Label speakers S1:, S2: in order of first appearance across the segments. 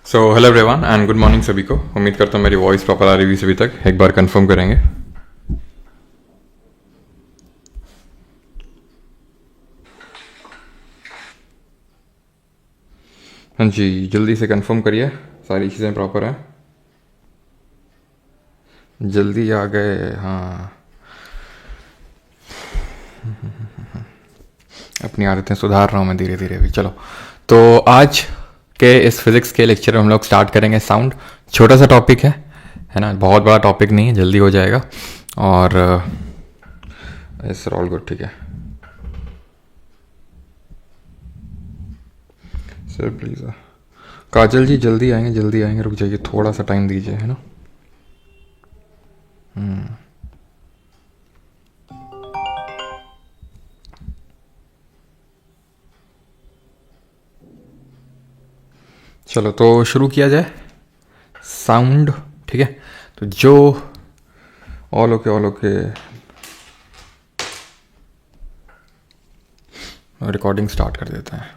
S1: So hello everyone and good morning सभी को। उम्मीद करता हूँ मेरी वॉइस प्रॉपर आ रही है सभी तक। एक बार कंफर्म करेंगे। हाँ जी, जल्दी से कंफर्म करिए सारी चीज़ें प्रॉपर हैं। जल्दी आ गए। हाँ, अपनी आदतें सुधार रहा हूँ मैं धीरे धीरे भी। चलो, तो आज के इस फिजिक्स के लेक्चर में हम लोग स्टार्ट करेंगे साउंड। छोटा सा टॉपिक है ना, बहुत बड़ा टॉपिक नहीं है, जल्दी हो जाएगा। और इट्स ऑल गुड, ठीक है सर। प्लीज़ काजल जी जल्दी आएंगे, रुक जाइए, थोड़ा सा टाइम दीजिए, है ना। चलो तो शुरू किया जाए साउंड, ठीक है। तो जो ऑल ओके रिकॉर्डिंग स्टार्ट कर देते हैं।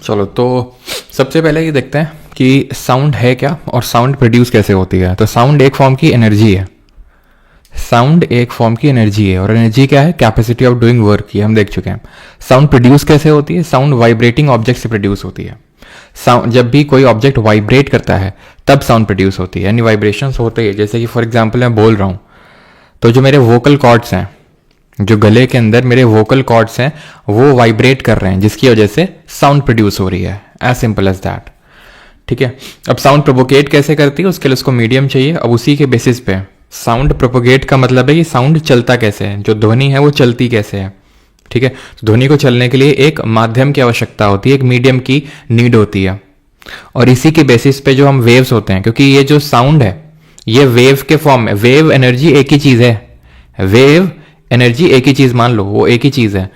S1: चलो तो सबसे पहले ये देखते हैं कि साउंड है क्या और साउंड प्रोड्यूस कैसे होती है। तो साउंड एक फॉर्म की एनर्जी है। साउंड एक फॉर्म की एनर्जी है और एनर्जी क्या है? कैपेसिटी ऑफ डूइंग वर्क की हम देख चुके हैं। साउंड प्रोड्यूस कैसे होती है? साउंड वाइब्रेटिंग ऑब्जेक्ट से प्रोड्यूस होती है। साउंड जब भी कोई ऑब्जेक्ट वाइब्रेट करता है तब साउंड प्रोड्यूस होती है, यानी वाइब्रेशंस होते हैं। जैसे कि फॉर एग्जांपल मैं बोल रहा हूँ तो जो मेरे वोकल कॉर्ड्स हैं, जो गले के अंदर मेरे वोकल कॉर्ड्स हैं, वो वाइब्रेट कर रहे हैं, जिसकी वजह से साउंड प्रोड्यूस हो रही है। एज सिंपल एज दैट, ठीक है। अब साउंड प्रोपोगेट कैसे करती है, उसके लिए उसको मीडियम चाहिए। अब उसी के बेसिस पे साउंड प्रोपोगेट का मतलब है कि साउंड चलता कैसे है, जो ध्वनि है वो चलती कैसे है, ठीक है। तो ध्वनि को चलने के लिए एक माध्यम की आवश्यकता होती है, एक मीडियम की नीड होती है। और इसी के बेसिस पे जो हम वेव्स होते हैं, क्योंकि ये जो साउंड है ये वेव के फॉर्म में, वेव एनर्जी एक ही चीज है, वेव एनर्जी एक ही चीज मान लो, वो एक ही चीज है।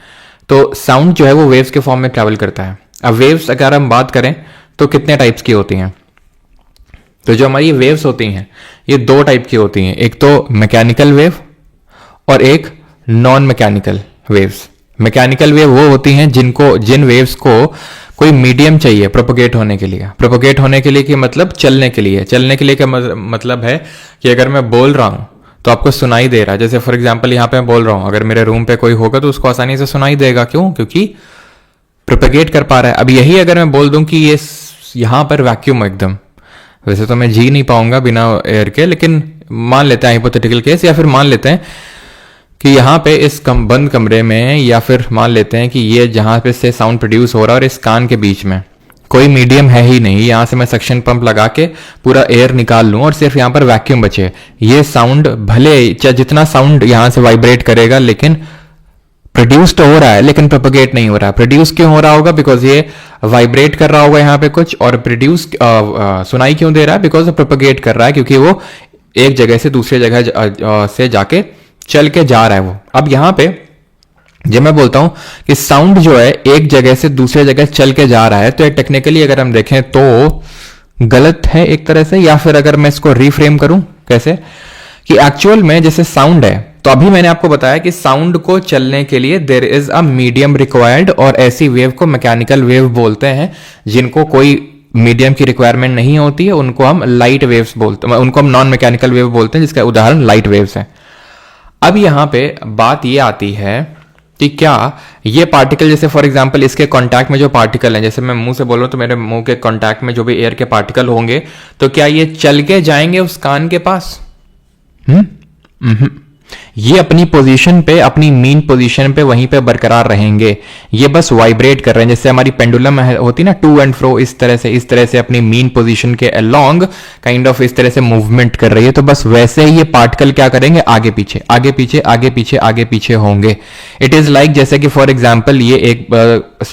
S1: तो साउंड जो है वो वेव्स के फॉर्म में ट्रैवल करता है। अब वेव्स अगर हम बात करें तो कितने टाइप्स की होती हैं? तो जो हमारी वेव्स होती हैं ये दो टाइप की होती हैं, एक तो मैकेनिकल वेव और एक non mechanical waves. Mechanical wave वो होती हैं जिन वेव्स को कोई मीडियम चाहिए प्रोपोगेट होने के लिए। प्रोपोगेट होने के लिए कि मतलब चलने के लिए। चलने के लिए का मतलब है कि अगर मैं बोल रहा हूं तो आपको सुनाई दे रहा है। जैसे फॉर एग्जांपल यहाँ पे मैं बोल रहा हूँ, अगर मेरे रूम पे कोई होगा तो उसको आसानी से सुनाई देगा। क्यों? क्योंकि प्रोपेगेट कर पा रहा है। अब यही अगर मैं बोल दूं कि ये यहाँ पर वैक्यूम एकदम, वैसे तो मैं जी नहीं पाऊंगा बिना एयर के, लेकिन मान लेते हैं हाइपोथेटिकल केस, या फिर मान लेते हैं कि यहाँ पे इस बंद कमरे में, या फिर मान लेते हैं कि ये जहाँ पे से साउंड प्रोड्यूस हो रहा है और इस कान के बीच में कोई मीडियम है ही नहीं। यहाँ से मैं सक्शन पंप लगा के पूरा एयर निकाल लूं और सिर्फ यहाँ पर वैक्यूम बचे। ये साउंड भले जितना साउंड यहाँ से वाइब्रेट करेगा, लेकिन प्रोड्यूस तो हो रहा है लेकिन प्रोपोगेट नहीं हो रहा है। प्रोड्यूस क्यों हो रहा होगा? बिकॉज ये वाइब्रेट कर रहा होगा यहाँ पे कुछ, और प्रोड्यूस सुनाई क्यों दे रहा है? बिकॉज प्रोपोगेट कर रहा है, क्योंकि वो एक जगह से दूसरी जगह से जाके चल के जा रहा है वो। अब यहाँ पे जब मैं बोलता हूं कि साउंड जो है एक जगह से दूसरे जगह चल के जा रहा है, तो टेक्निकली अगर हम देखें तो गलत है एक तरह से। या फिर अगर मैं इसको रिफ्रेम करूं कैसे, कि एक्चुअल में जैसे साउंड है, तो अभी मैंने आपको बताया कि साउंड को चलने के लिए there is a medium required, और ऐसी वेव को मैकेनिकल वेव बोलते हैं। जिनको कोई मीडियम की रिक्वायरमेंट नहीं होती है उनको हम लाइट वेव्स बोलते हैं, उनको हम नॉन मैकेनिकल वेव बोलते हैं, जिसका उदाहरण लाइट वेव्स है। अब यहां पे बात ये आती है कि क्या ये पार्टिकल, जैसे फॉर एग्जांपल इसके कांटेक्ट में जो पार्टिकल हैं, जैसे मैं मुंह से बोल रहा हूं तो मेरे मुंह के कांटेक्ट में जो भी एयर के पार्टिकल होंगे, तो क्या ये चल के जाएंगे उस कान के पास? ये अपनी पोजीशन पे, अपनी मीन पोजीशन पे वहीं पे बरकरार रहेंगे। ये बस वाइब्रेट कर रहे हैं, जैसे हमारी पेंडुलम होती ना टू एंड फ्रो, इस तरह से अपनी मीन पोजीशन के अलोंग काइंड ऑफ इस तरह से मूवमेंट कर रही है। तो बस वैसे ही ये पार्टिकल क्या करेंगे, आगे पीछे आगे पीछे आगे पीछे आगे पीछे होंगे। इट इज लाइक जैसे कि फॉर एग्जाम्पल ये एक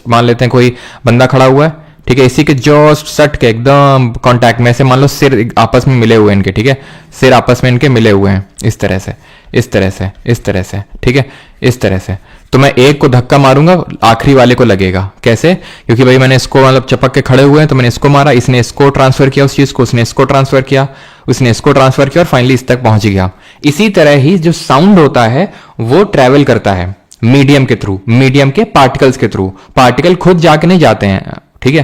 S1: मान लेते हैं कोई बंदा खड़ा हुआ है, ठीक है, इसी के जस्ट सट के एकदम कांटेक्ट में, से मान लो सिर आपस में मिले हुए इनके, ठीक है, सिर आपस में इनके मिले हुए हैं, इस तरह से इस तरह से इस तरह से, ठीक है, इस तरह से। तो मैं एक को धक्का मारूंगा, आखिरी वाले को लगेगा। कैसे? क्योंकि भाई मैंने इसको मतलब चपक के खड़े हुए हैं, तो मैंने इसको मारा, इसने इसको ट्रांसफर किया उस चीज को, उसने इसको ट्रांसफर किया, उसने इसको ट्रांसफर किया, और फाइनली इस तक पहुंच गया। इसी तरह ही जो साउंड होता है वो ट्रेवल करता है मीडियम के थ्रू, मीडियम के पार्टिकल्स के थ्रू। पार्टिकल खुद जाके नहीं जाते हैं, ठीक है,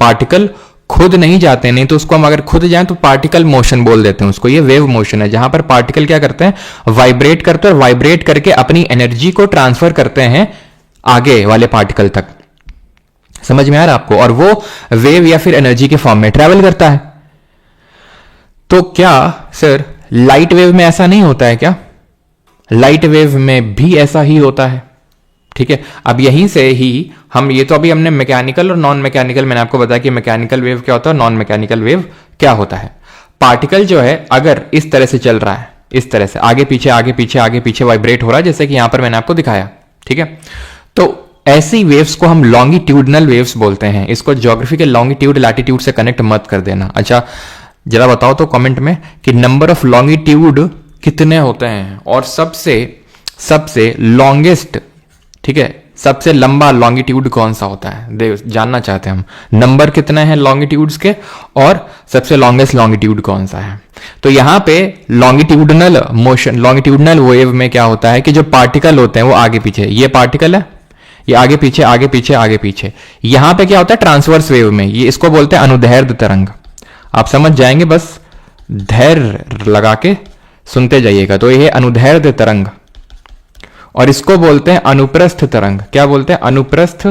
S1: पार्टिकल खुद नहीं जाते, नहीं तो उसको हम अगर खुद जाएं तो पार्टिकल मोशन बोल देते हैं उसको। ये वेव मोशन है, जहां पर पार्टिकल क्या करते हैं, वाइब्रेट करते हैं, और वाइब्रेट करके अपनी एनर्जी को ट्रांसफर करते हैं आगे वाले पार्टिकल तक। समझ में आ रहा है आपको? और वो वेव या फिर एनर्जी के फॉर्म में ट्रेवल करता है। तो क्या सर लाइट वेव में ऐसा नहीं होता है क्या? लाइट वेव में भी ऐसा ही होता है, ठीक है। अब यहीं से ही हम, ये तो अभी हमने मैकेनिकल और नॉन मैकेनिकल, मैंने आपको बताया कि मैकेनिकल वेव क्या होता है, नॉन मैकेनिकल वेव क्या होता है। पार्टिकल जो है अगर इस तरह से चल रहा है, इस तरह से आगे पीछे आगे पीछे आगे पीछे वाइब्रेट हो रहा है, जैसे कि यहां पर मैंने आपको दिखाया, ठीक है, तो ऐसी वेव्स को हम लॉन्गिट्यूडनल वेव्स बोलते हैं। इसको ज्योग्राफी के लॉन्गिट्यूड लैटिट्यूड से कनेक्ट मत कर देना। अच्छा जरा बताओ तो कमेंट में कि नंबर ऑफ लॉन्गिट्यूड कितने होते हैं, और सबसे सबसे लॉन्गेस्ट, ठीक है, सबसे लंबा लॉन्गिट्यूड कौन सा होता है, जानना चाहते हैं हम। नंबर कितने हैं लॉन्गिट्यूड्स के, और सबसे लॉन्गेस्ट लॉन्गिट्यूड कौन सा है। तो यहां पे लॉन्गिट्यूडनल मोशन, लॉन्गिट्यूडनल वेव में क्या होता है कि जो पार्टिकल होते हैं वो आगे पीछे, ये पार्टिकल है, ये आगे पीछे आगे पीछे आगे पीछे। यहां पे क्या होता है ट्रांसवर्स वेव में, ये इसको बोलते हैं अनुदैर्ध्य तरंग। आप समझ जाएंगे, बस धैर्य लगा के सुनते जाइएगा। तो ये अनुदैर्ध्य तरंग, और इसको बोलते हैं अनुप्रस्थ तरंग। क्या बोलते हैं? अनुप्रस्थ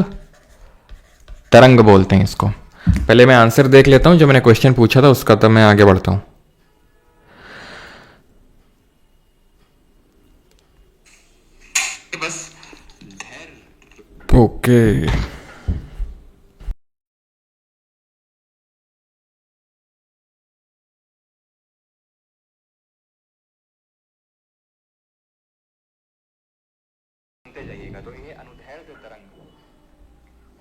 S1: तरंग बोलते हैं इसको। पहले मैं आंसर देख लेता हूं जो मैंने क्वेश्चन पूछा था उसका, तब मैं आगे बढ़ता हूं। बस ओके, जाइएगा। तो ये अनुदैर्ध्य तरंग,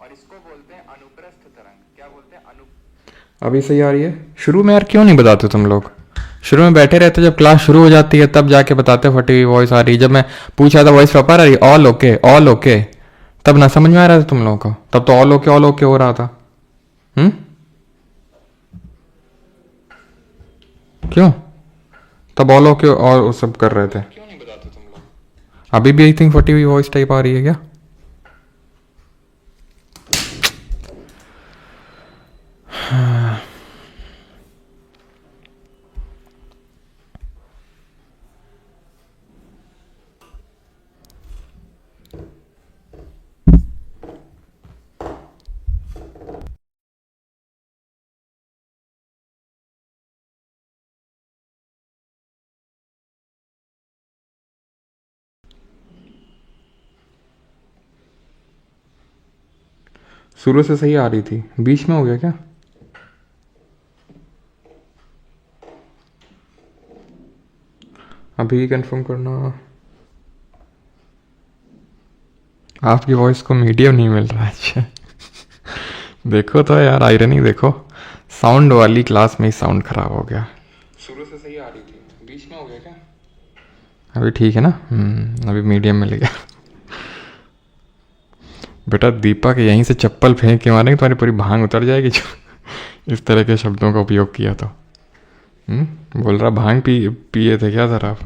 S1: और इसको बोलते हैं अनुप्रस्थ तरंग। क्या बोलते हैं? अभी सही आ रही है? शुरू में यार क्यों नहीं बताते तुम लोग? शुरू में बैठे रहते, जब क्लास शुरू हो जाती है तब जाके बताते फटी हुई वॉइस आ रही। जब मैं पूछा था वॉइस प्रॉपर आ रही, ऑल ओके ऑल ओके, तब ना समझ में आ रहा था तुम लोगों को, तब तो ऑल ओके हो रहा था। क्यों तब ऑल ओके और सब कर रहे थे? क्यों नहीं बताते तुम लोग? अभी भी आई थिंक फटी हुई वॉइस टाइप आ रही है क्या? शुरू से सही आ रही थी, बीच में हो गया क्या? अभी कंफर्म करना। आपकी वॉइस को मीडियम नहीं मिल रहा है। अच्छा देखो तो यार आयरनी देखो, साउंड वाली क्लास में ही साउंड खराब हो गया। शुरू से सही आ रही थी, बीच में हो गया क्या? अभी ठीक है ना? अभी मीडियम मिल गया। बेटा दीपक यहीं से चप्पल फेंक के मारेंगे तुम्हारी पूरी भांग उतर जाएगी जो इस तरह के शब्दों का उपयोग किया तो। बोल रहा भांग पिए थे क्या सर आप?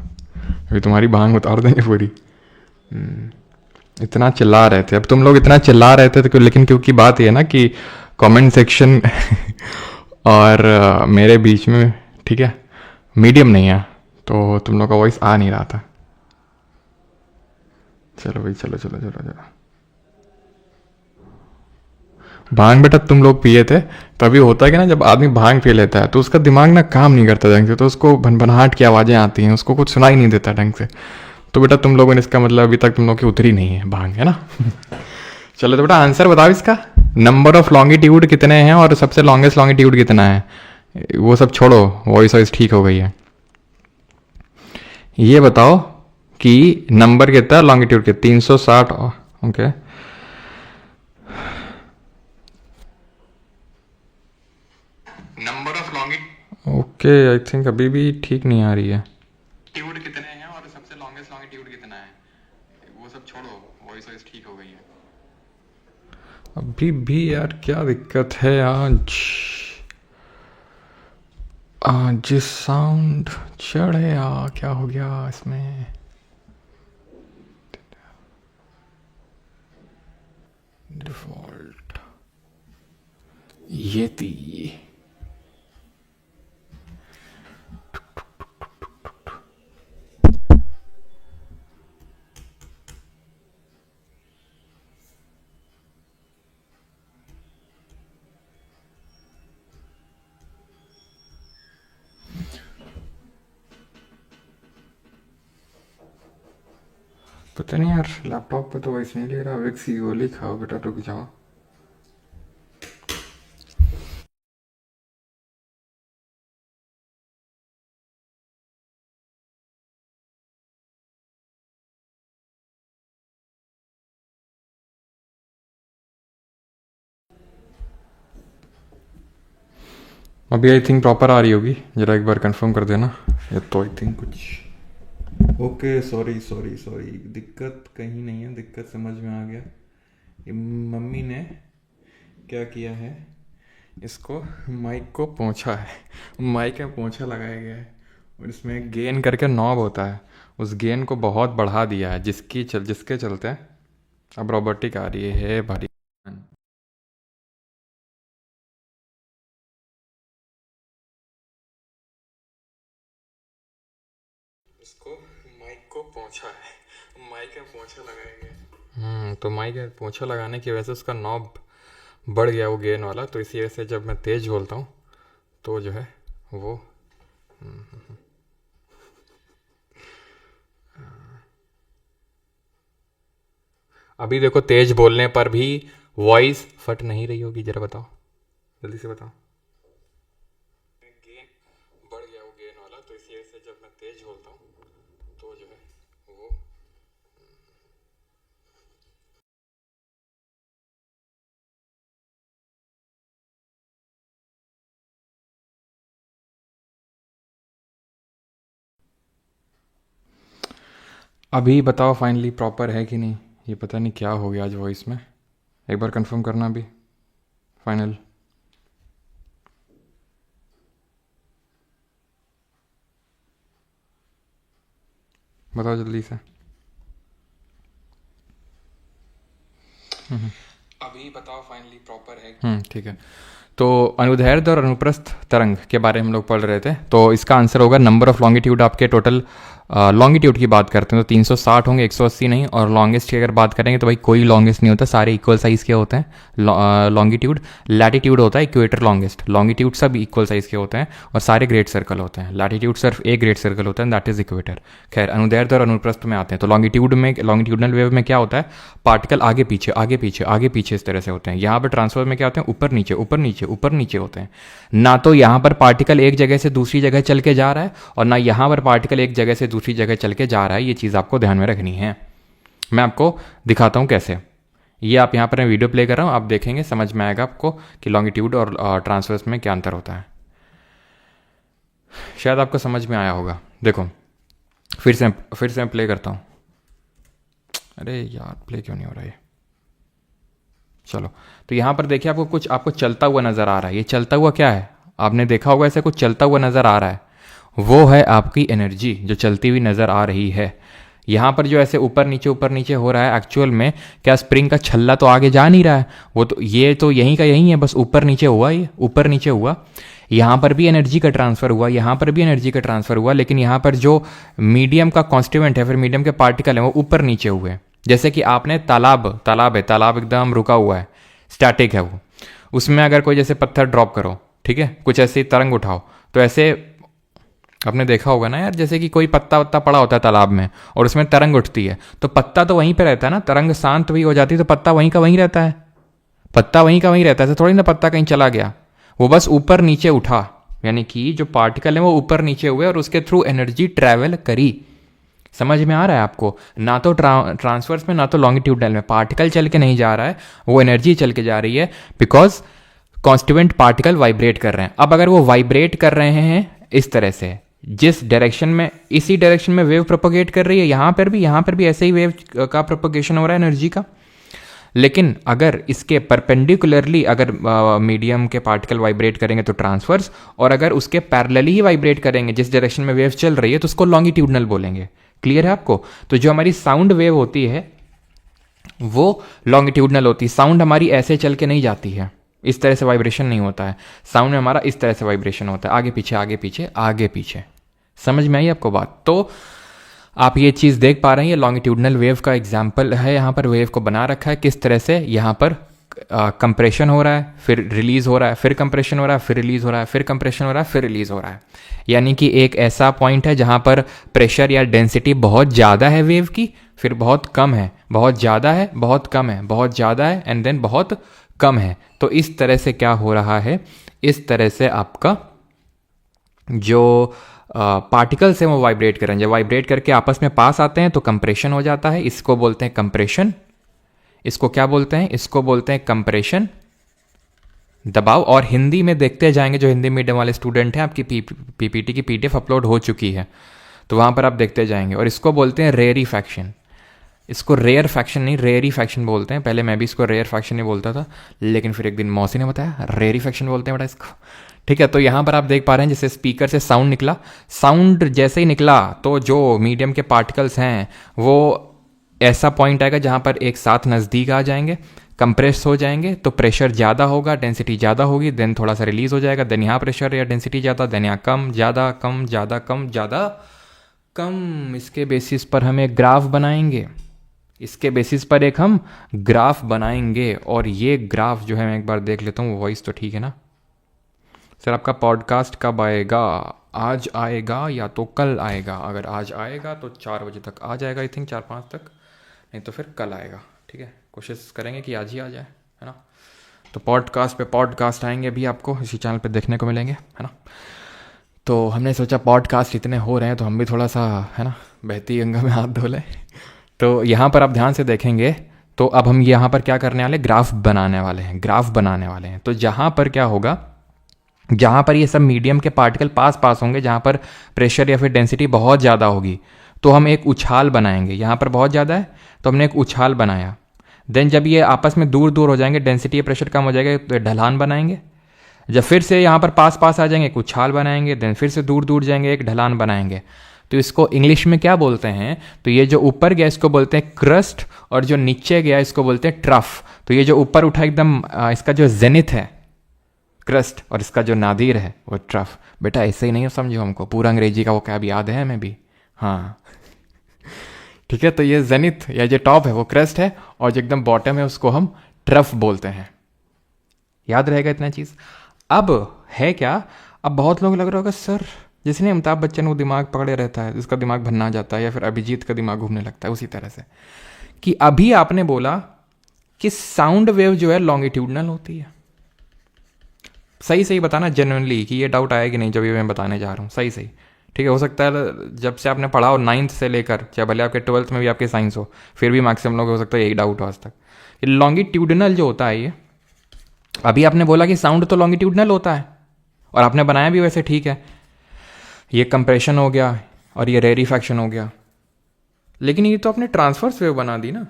S1: अभी तुम्हारी भांग उतार देंगे पूरी। इतना चिल्ला रहे थे, अब तुम लोग इतना चिल्ला रहे थे तो, लेकिन क्योंकि बात ये है ना कि कमेंट सेक्शन और मेरे बीच में, ठीक है, मीडियम नहीं है, तो तुम लोग का वॉइस आ नहीं रहा था। चलो भाई चलो चलो चलो चलो। भांग बेटा तुम लोग पिए थे, तभी होता है कि ना जब आदमी भांग पी लेता है तो उसका दिमाग ना काम नहीं करता ढंग से, तो उसको भनभनाहट की आवाज़ें आती हैं, उसको कुछ सुनाई नहीं देता ढंग से। तो बेटा तुम लोगों ने, इसका मतलब अभी तक तुम लोग की उतरी नहीं है भांग, है ना। चलो तो बेटा आंसर बताओ इसका। नंबर ऑफ लॉन्गिट्यूड कितने हैं और सबसे लॉन्गेस्ट लॉन्गिट्यूड कितना है, वो सब छोड़ो, वॉइस वॉइस ठीक हो गई है। ये बताओ कि नंबर कितना, लॉन्गिट्यूड के 360। Okay, number of longitude, okay I think अभी भी ठीक नहीं आ रही है। ट्यूड कितने हैं और सबसे लॉन्गेस्ट लॉन्गिट्यूड कितना है, वो सब छोड़ो, वॉइस वॉइस ठीक हो गई है। अभी भी यार क्या दिक्कत है आज साउंड चढ़े यार, क्या हो गया इसमें। डिफॉल्ट ये थी। पता नहीं यार, लैपटॉप पे तो वॉइस नहीं ले रहा। विक्स की गोली खाओ बेटा, रुक जाओ। अभी आई थिंक प्रॉपर आ रही होगी, जरा एक बार कंफर्म कर देना। ये तो आई थिंक कुछ ओके, सॉरी सॉरी सॉरी, दिक्कत कहीं नहीं है, दिक्कत समझ में आ गया। ये मम्मी ने क्या किया है, इसको माइक को पोंछा है, माइक में पोंछा लगाया गया है और इसमें गेन करके नॉब होता है, उस गेन को बहुत बढ़ा दिया है, जिसके चलते अब रोबोटिक आ रही है भारी। इसको माइक को पोंछा है, माइक में पोंछा लगाया गया। तो माइक में पोंछा लगाने की वजह से उसका नॉब बढ़ गया, वो गेन वाला। तो इसी वजह से जब मैं तेज बोलता हूँ तो जो है वो अभी देखो तेज बोलने पर भी वॉइस फट नहीं रही होगी, जरा बताओ, जल्दी से बताओ। गेन बढ़ गया वो गेन वाला, तो इसी वजह से जब मैं तेज बोलता हूँ तो जो है वो अभी बताओ फाइनली प्रॉपर है कि नहीं। ये पता नहीं क्या हो गया आज वॉइस में, एक बार कंफर्म करना अभी फाइनल। बताओ जल्दी से। अभी बताओ फाइनली प्रॉपर है। ठीक है, तो अनुदैर्ध्य और अनुप्रस्थ तरंग के बारे में हम लोग पढ़ रहे थे, तो इसका आंसर होगा नंबर ऑफ लॉन्गिट्यूड। आपके टोटल लॉन्गिट्यूड की बात करते हैं तो 360 होंगे, 180 नहीं। और लॉन्गेस्ट की अगर बात करेंगे तो भाई कोई लॉन्गेस्ट नहीं होता, सारे इक्वल साइज़ के होते हैं। लॉन्गिट्यूड, लैटिट्यूड होता है इक्वेटर लॉन्गेस्ट, लॉन्गिट्यूड सब इक्वल साइज़ के होते हैं और सारे ग्रेट सर्कल होते हैं। लैटिट्यूड सिर्फ एक ग्रेट सर्कल होता है, दैट इज इक्वेटर। खैर अनुदैर्ध्य और अनुप्रस्थ में आते हैं तो लॉन्गिट्यूड में, लॉन्गिट्यूडनल वेव में क्या होता है, पार्टिकल आगे पीछे आगे पीछे आगे पीछे इस तरह से होते हैं। यहाँ पर ट्रांसफर में क्या होते हैं, ऊपर नीचे ऊपर नीचे ऊपर नीचे होते हैं। ना तो यहाँ पर पार्टिकल एक जगह से दूसरी जगह चल के जा रहा है और ना यहाँ पर पार्टिकल एक जगह से दूसरी जगह चल के जा रहा है। ये चीज़ आपको ध्यान में रखनी है। मैं आपको दिखाता हूँ कैसे। ये आप यहाँ पर मैं वीडियो प्ले कर रहा हूँ, आप देखेंगे समझ में आएगा आपको कि लॉन्गिट्यूड और ट्रांसवर्स में क्या अंतर होता है। शायद आपको समझ में आया होगा। देखो फिर से मैं प्ले करता हूँ। अरे यार प्ले क्यों नहीं हो रहा है। चलो तो यहाँ पर देखिए आपको कुछ आपको चलता हुआ नज़र आ रहा है। ये चलता हुआ क्या है, आपने देखा होगा ऐसे कुछ चलता हुआ नज़र आ रहा है, वो है आपकी एनर्जी जो चलती हुई नज़र आ रही है। यहाँ पर जो ऐसे ऊपर नीचे हो रहा है, एक्चुअल में क्या स्प्रिंग का छल्ला तो आगे जा नहीं रहा है, वो तो ये तो यहीं का यहीं है, बस ऊपर नीचे हुआ, ये ऊपर नीचे हुआ। यहाँ पर भी एनर्जी का ट्रांसफर हुआ, यहाँ पर भी एनर्जी का ट्रांसफर हुआ, लेकिन यहाँ पर जो मीडियम का कॉन्स्टिट्यूएंट है, फिर मीडियम के पार्टिकल हैं, वो ऊपर नीचे हुए। जैसे कि आपने तालाब है, तालाब एकदम रुका हुआ है, स्टैटिक है उसमें अगर कोई जैसे पत्थर ड्रॉप करो, ठीक है, कुछ ऐसी तरंग उठाओ, तो ऐसे आपने देखा होगा ना यार, जैसे कि कोई पत्ता वत्ता पड़ा होता है तालाब में और उसमें तरंग उठती है, तो पत्ता तो वहीं पे रहता है ना, तरंग शांत भी हो जाती है तो पत्ता वहीं का वहीं रहता है, पत्ता वहीं का वहीं रहता है, तो थोड़ी ना पत्ता कहीं चला गया, वो बस ऊपर नीचे उठा, यानी कि जो पार्टिकल है वो ऊपर नीचे हुए और उसके थ्रू एनर्जी ट्रैवल करी। समझ में आ रहा है आपको? ना तो ट्रांसवर्स में ना तो लॉन्गिट्यूडनल में पार्टिकल चल के नहीं जा रहा है, वो एनर्जी चल के जा रही है, बिकॉज कॉन्स्टिट्यूएंट पार्टिकल वाइब्रेट कर रहे हैं। अब अगर वो वाइब्रेट कर रहे हैं इस तरह से, जिस डायरेक्शन में, इसी डायरेक्शन में वेव प्रोपोगेट कर रही है, यहाँ पर भी ऐसे ही वेव का प्रोपोगेशन हो रहा है एनर्जी का। लेकिन अगर इसके परपेंडिकुलरली अगर मीडियम के पार्टिकल वाइब्रेट करेंगे तो ट्रांसवर्स, और अगर उसके पैरेलली ही वाइब्रेट करेंगे जिस डायरेक्शन में वेव चल रही है तो उसको लॉन्गिट्यूडनल बोलेंगे। क्लियर है आपको? तो जो हमारी साउंड वेव होती है वो लॉन्गिट्यूडनल होती है। साउंड हमारी ऐसे चल के नहीं जाती है, इस तरह से वाइब्रेशन नहीं होता है। साउंड में हमारा इस तरह से वाइब्रेशन होता है, आगे पीछे आगे पीछे आगे पीछे। समझ में आई आपको बात? तो आप ये चीज़ देख पा रहे हैं, ये लॉन्गिट्यूडनल वेव का एग्जाम्पल है। यहाँ पर वेव को बना रखा है किस तरह से, यहाँ पर कंप्रेशन हो रहा है, फिर रिलीज हो रहा है, फिर कंप्रेशन हो रहा है, फिर रिलीज हो रहा है, फिर कंप्रेशन हो रहा है, फिर रिलीज हो रहा है। यानी कि एक ऐसा पॉइंट है जहाँ पर प्रेशर या डेंसिटी बहुत ज़्यादा है वेव की, फिर बहुत कम है, बहुत ज़्यादा है, बहुत कम है, बहुत ज़्यादा है, एंड देन बहुत कम है। तो इस तरह से क्या हो रहा है, इस तरह से आपका जो पार्टिकल्स हैं वो वाइब्रेट करेंगे। जब वाइब्रेट करके आपस में पास आते हैं तो कंप्रेशन हो जाता है, इसको बोलते हैं कंप्रेशन। इसको क्या बोलते हैं? इसको बोलते हैं कंप्रेशन, दबाव। और हिंदी में देखते जाएंगे, जो हिंदी मीडियम वाले स्टूडेंट हैं, आपकी पीपीटी की पीडीएफ अपलोड हो चुकी है, तो वहाँ पर आप देखते जाएंगे। और इसको बोलते हैं रेयरिफैक्शन। इसको रेयर फैक्शन नहीं, रेयरिफैक्शन बोलते हैं। पहले मैं भी इसको रेयर फैक्शन नहीं बोलता था, लेकिन फिर एक दिन मौसी ने बताया रेयरिफैक्शन बोलते हैं बेटा इसको। ठीक है, तो यहाँ पर आप देख पा रहे हैं जैसे स्पीकर से साउंड निकला, साउंड जैसे ही निकला तो जो मीडियम के पार्टिकल्स हैं वो ऐसा पॉइंट आएगा जहाँ पर एक साथ नज़दीक आ जाएंगे, कंप्रेस हो जाएंगे, तो प्रेशर ज़्यादा होगा, डेंसिटी ज़्यादा होगी, देन थोड़ा सा रिलीज हो जाएगा, देन यहाँ प्रेशर या डेंसिटी ज़्यादा, देन यहाँ कम, ज़्यादा, कम, ज़्यादा, कम, ज़्यादा, कम। इसके बेसिस पर हम एक ग्राफ बनाएंगे, इसके बेसिस पर एक हम ग्राफ बनाएंगे। और ये ग्राफ जो है, मैं एक बार देख लेता हूँ, वॉइस तो ठीक है ना सर? आपका पॉडकास्ट कब आएगा? आज आएगा या तो कल आएगा? अगर आज आएगा तो 4 बजे तक आ जाएगा, आई थिंक 4-5 तक, नहीं तो फिर कल आएगा। ठीक है, कोशिश करेंगे कि आज ही आ जाए, है ना? तो पॉडकास्ट पे पॉडकास्ट आएंगे भी, आपको इसी चैनल पे देखने को मिलेंगे, है ना? तो हमने सोचा पॉडकास्ट इतने हो रहे हैं तो हम भी थोड़ा सा, है ना, बहती गंगा में हाथ धो लें। तो यहाँ पर आप ध्यान से देखेंगे तो अब हम यहाँ पर क्या करने वाले, ग्राफ बनाने वाले हैं, ग्राफ बनाने वाले हैं। तो जहाँ पर क्या होगा, जहाँ पर ये सब मीडियम के पार्टिकल पास पास होंगे, जहाँ पर प्रेशर या फिर डेंसिटी बहुत ज़्यादा होगी, तो हम एक उछाल बनाएंगे। यहाँ पर बहुत ज़्यादा है तो हमने एक उछाल बनाया। देन जब ये आपस में दूर दूर हो जाएंगे, डेंसिटी या प्रेशर कम हो जाएगा, तो ढलान बनाएंगे। जब फिर से यहाँ पर पास पास आ जाएंगे, एक उछाल बनाएंगे, देन फिर से दूर दूर जाएंगे, एक ढलान बनाएंगे। तो इसको इंग्लिश में क्या बोलते हैं? तो ये जो ऊपर गया इसको बोलते हैं क्रस्ट, और जो नीचे गया इसको बोलते हैं ट्रफ। तो ये जो ऊपर उठा एकदम, इसका जो जेनिथ है क्रस्ट, और इसका जो नादिर है वो ट्रफ। बेटा ऐसे ही नहीं समझो हमको, पूरा अंग्रेजी का वो क्या भी याद है हमें भी, हाँ ठीक है। तो ये जेनिथ या जो टॉप है वो क्रस्ट है, और जो एकदम बॉटम है उसको हम ट्रफ बोलते हैं। याद रहेगा इतना चीज़। अब है क्या, अब बहुत लोग लग रहा होगा सर जैसे नहीं अमिताभ बच्चन वो दिमाग पकड़े रहता है, उसका दिमाग भन्ना जाता है, या फिर अभिजीत का दिमाग घूमने लगता है, उसी तरह से कि अभी आपने बोला कि साउंड वेव जो है लॉन्गिट्यूडनल होती है। सही सही बताना जेन्युइनली कि ये डाउट आया कि नहीं जब ये मैं बताने जा रहा हूँ, सही सही। ठीक है, हो सकता है जब से आपने पढ़ा हो 9th से लेकर, चाहे भले आपके 12th में भी आपके साइंस हो, फिर भी मैक्सिमम लोग हो सकता है यही डाउट हो आज तक। ये लॉन्गिट्यूडनल जो होता है, ये अभी आपने बोला कि साउंड तो लॉन्गिट्यूडनल होता है, और आपने बनाया भी वैसे ठीक है, ये कंप्रेशन हो गया और ये रेयरिफैक्शन हो गया, लेकिन ये तो आपने ट्रांसवर्स वेव बना दी ना,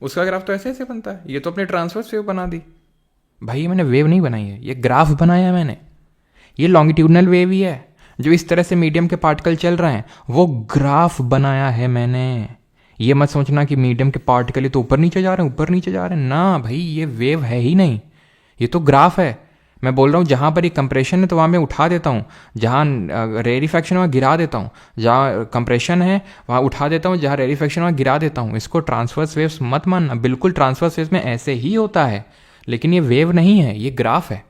S1: उसका ग्राफ तो ऐसे ऐसे बनता है। ये तो अपने ट्रांसवर्स वेव बना दी भाई, मैंने वेव नहीं बनाई है, ये ग्राफ बनाया है मैंने। ये लॉन्गिट्यूडनल वेव ही है, जो इस तरह से मीडियम के पार्टिकल चल रहे हैं वो ग्राफ बनाया है मैंने। ये मत सोचना कि मीडियम के पार्टिकल ही तो ऊपर नीचे जा रहे हैं, ऊपर नीचे जा रहे हैं, ना भाई, ये वेव है ही नहीं, ये तो ग्राफ है। मैं बोल रहा हूँ जहाँ पर ये कंप्रेशन है तो वहाँ मैं उठा देता हूँ, जहाँ रेयरिफैक्शन है वहाँ गिरा देता हूँ, जहाँ कंप्रेशन है वहाँ उठा देता हूँ, जहाँ रेयरिफैक्शन वहाँ गिरा देता हूँ। इसको ट्रांसवर्स वेव्स मत मानना, बिल्कुल ट्रांसवर्स वेव्स में ऐसे ही होता है, लेकिन ये वेव नहीं है, ये ग्राफ है।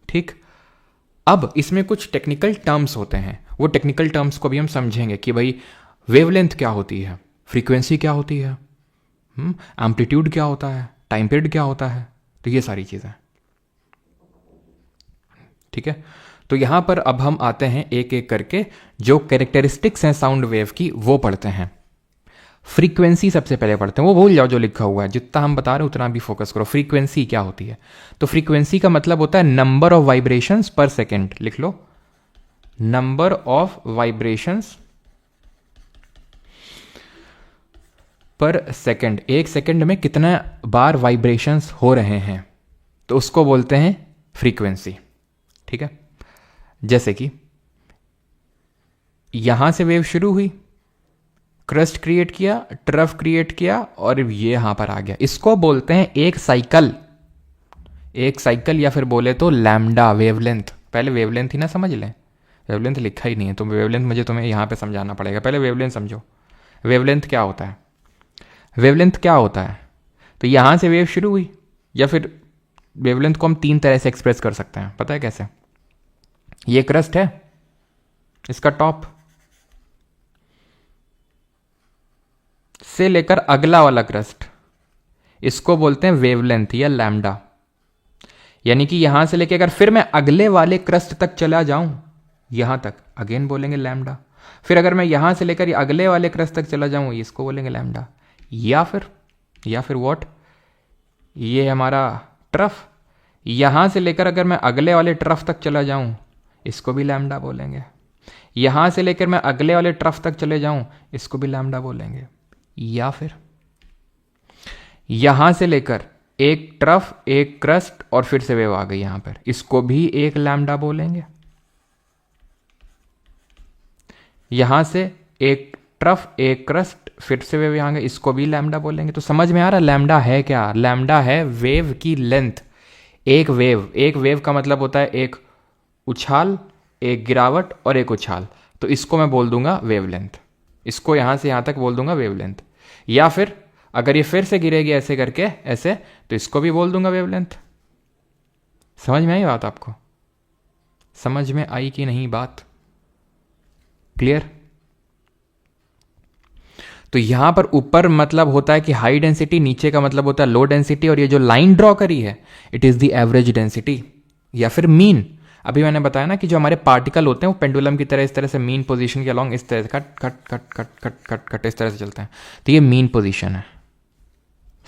S1: ठीक, अब इसमें कुछ टेक्निकल टर्म्स होते हैं, वो टेक्निकल टर्म्स को भी हम समझेंगे कि भाई वेवलेंथ क्या होती है, फ्रीक्वेंसी क्या होती है, एम्पलीट्यूड क्या होता है, टाइम पीरियड क्या होता है, तो ये सारी चीज़ें। ठीक है, तो यहां पर अब हम आते हैं एक एक करके, जो कैरेक्टरिस्टिक्स हैं साउंड वेव की वो पढ़ते हैं। फ्रीक्वेंसी सबसे पहले पढ़ते हैं, वो भूल जाओ जो लिखा हुआ है, जितना हम बता रहे हैं उतना भी फोकस करो। फ्रीक्वेंसी क्या होती है? तो फ्रीक्वेंसी का मतलब होता है नंबर ऑफ वाइब्रेशंस पर सेकेंड। लिख लो, नंबर ऑफ वाइब्रेशंस पर सेकेंड। एक सेकेंड में कितना बार वाइब्रेशंस हो रहे हैं, तो उसको बोलते हैं फ्रीक्वेंसी। ठीक है, जैसे कि यहां से वेव शुरू हुई, क्रस्ट क्रिएट किया, ट्रफ क्रिएट किया, और ये यहां पर आ गया, इसको बोलते हैं एक साइकिल। एक साइकिल या फिर बोले तो लैम्डा वेवलेंथ। पहले वेवलेंथ ही ना समझ लें, वेवलेंथ लिखा ही नहीं है, तो वेवलेंथ मुझे तुम्हें यहां पे समझाना पड़ेगा। पहले वेवलेंथ समझो, वेवलेंथ क्या होता है। वेवलेंथ क्या होता है, तो यहां से वेव शुरू हुई, या फिर वेवलेंथ को हम तीन तरह से एक्सप्रेस कर सकते हैं, पता है कैसे? ये क्रस्ट है, इसका टॉप से लेकर अगला वाला क्रस्ट, इसको बोलते हैं वेवलेंथ या लैम्डा। यानी कि यहां से लेकर अगर फिर मैं अगले वाले क्रस्ट तक चला जाऊं, यहां तक, अगेन बोलेंगे लैम्डा। फिर अगर मैं यहां से लेकर अगले वाले क्रस्ट तक चला जाऊं, इसको बोलेंगे लैम्डा। या फिर व्हाट, ये हमारा ट्रफ, यहां से लेकर अगर मैं अगले वाले ट्रफ तक चला जाऊं, इसको भी लैम्डा बोलेंगे। यहां से लेकर मैं अगले वाले ट्रफ तक चले जाऊं, इसको भी लैम्डा बोलेंगे। या फिर यहां से लेकर एक ट्रफ, एक क्रस्ट, और फिर से वेव आ गई यहां पर, इसको भी एक लैम्डा बोलेंगे। यहां से एक ट्रफ, एक क्रस्ट, फिर से वेव यहां गए, इसको भी लैम्डा बोलेंगे। तो समझ में आ रहा लैम्डा है क्या? लैम्डा है वेव की लेंथ। एक वेव का मतलब होता है एक उछाल, एक गिरावट और एक उछाल, तो इसको मैं बोल दूंगा वेवलेंथ। इसको यहां से यहां तक बोल दूंगा वेवलेंथ। या फिर अगर ये फिर से गिरेगी ऐसे करके, ऐसे, तो इसको भी बोल दूंगा वेवलेंथ। समझ में आई बात? आपको समझ में आई कि नहीं बात? क्लियर? तो यहां पर ऊपर मतलब होता है कि हाई डेंसिटी, नीचे का मतलब होता है लो डेंसिटी, और ये जो लाइन ड्रॉ करी है, it is the average density या फिर मीन। अभी मैंने बताया ना कि जो हमारे पार्टिकल होते हैं वो पेंडुलम की तरह इस तरह से मीन पोजीशन के अलोंग इस तरह से cut cut cut cut cut cut cut इस तरह से चलते हैं, तो ये मीन पोजीशन है।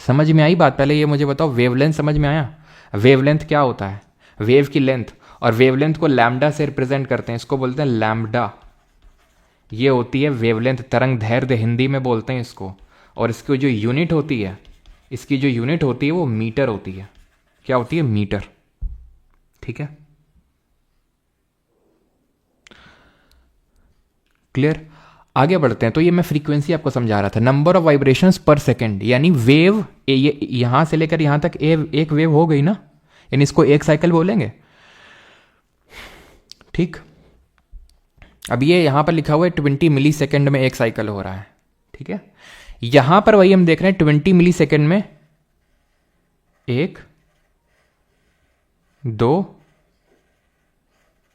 S1: समझ में आई बात? पहले ये मुझे बताओ, वेवलेंथ समझ में आया? वेवलेंथ क्या होता है? वेव की लेंथ, और वेवलेंथ को लैम्डा से रिप्रेजेंट करते हैं, इसको बोलते हैं लैम्डा। ये होती है वेवलेंथ, तरंग दैर्ध्य हिंदी में बोलते हैं इसको। और इसकी जो यूनिट होती है, इसकी जो यूनिट होती है वो मीटर होती है। क्या होती है? मीटर। ठीक है, क्लियर? आगे बढ़ते हैं। तो ये मैं फ्रीक्वेंसी आपको समझा रहा था, नंबर ऑफ वाइब्रेशंस पर सेकंड, यानी वेव, ये यहां से लेकर यहां तक एक वेव हो गई ना, यानी इसको एक साइकिल बोलेंगे। ठीक, अब ये यहां पर लिखा हुआ है 20 मिली सेकेंड में एक साइकिल हो रहा है। ठीक है, यहां पर वही हम देख रहे हैं 20 मिली सेकेंड में 1, 2,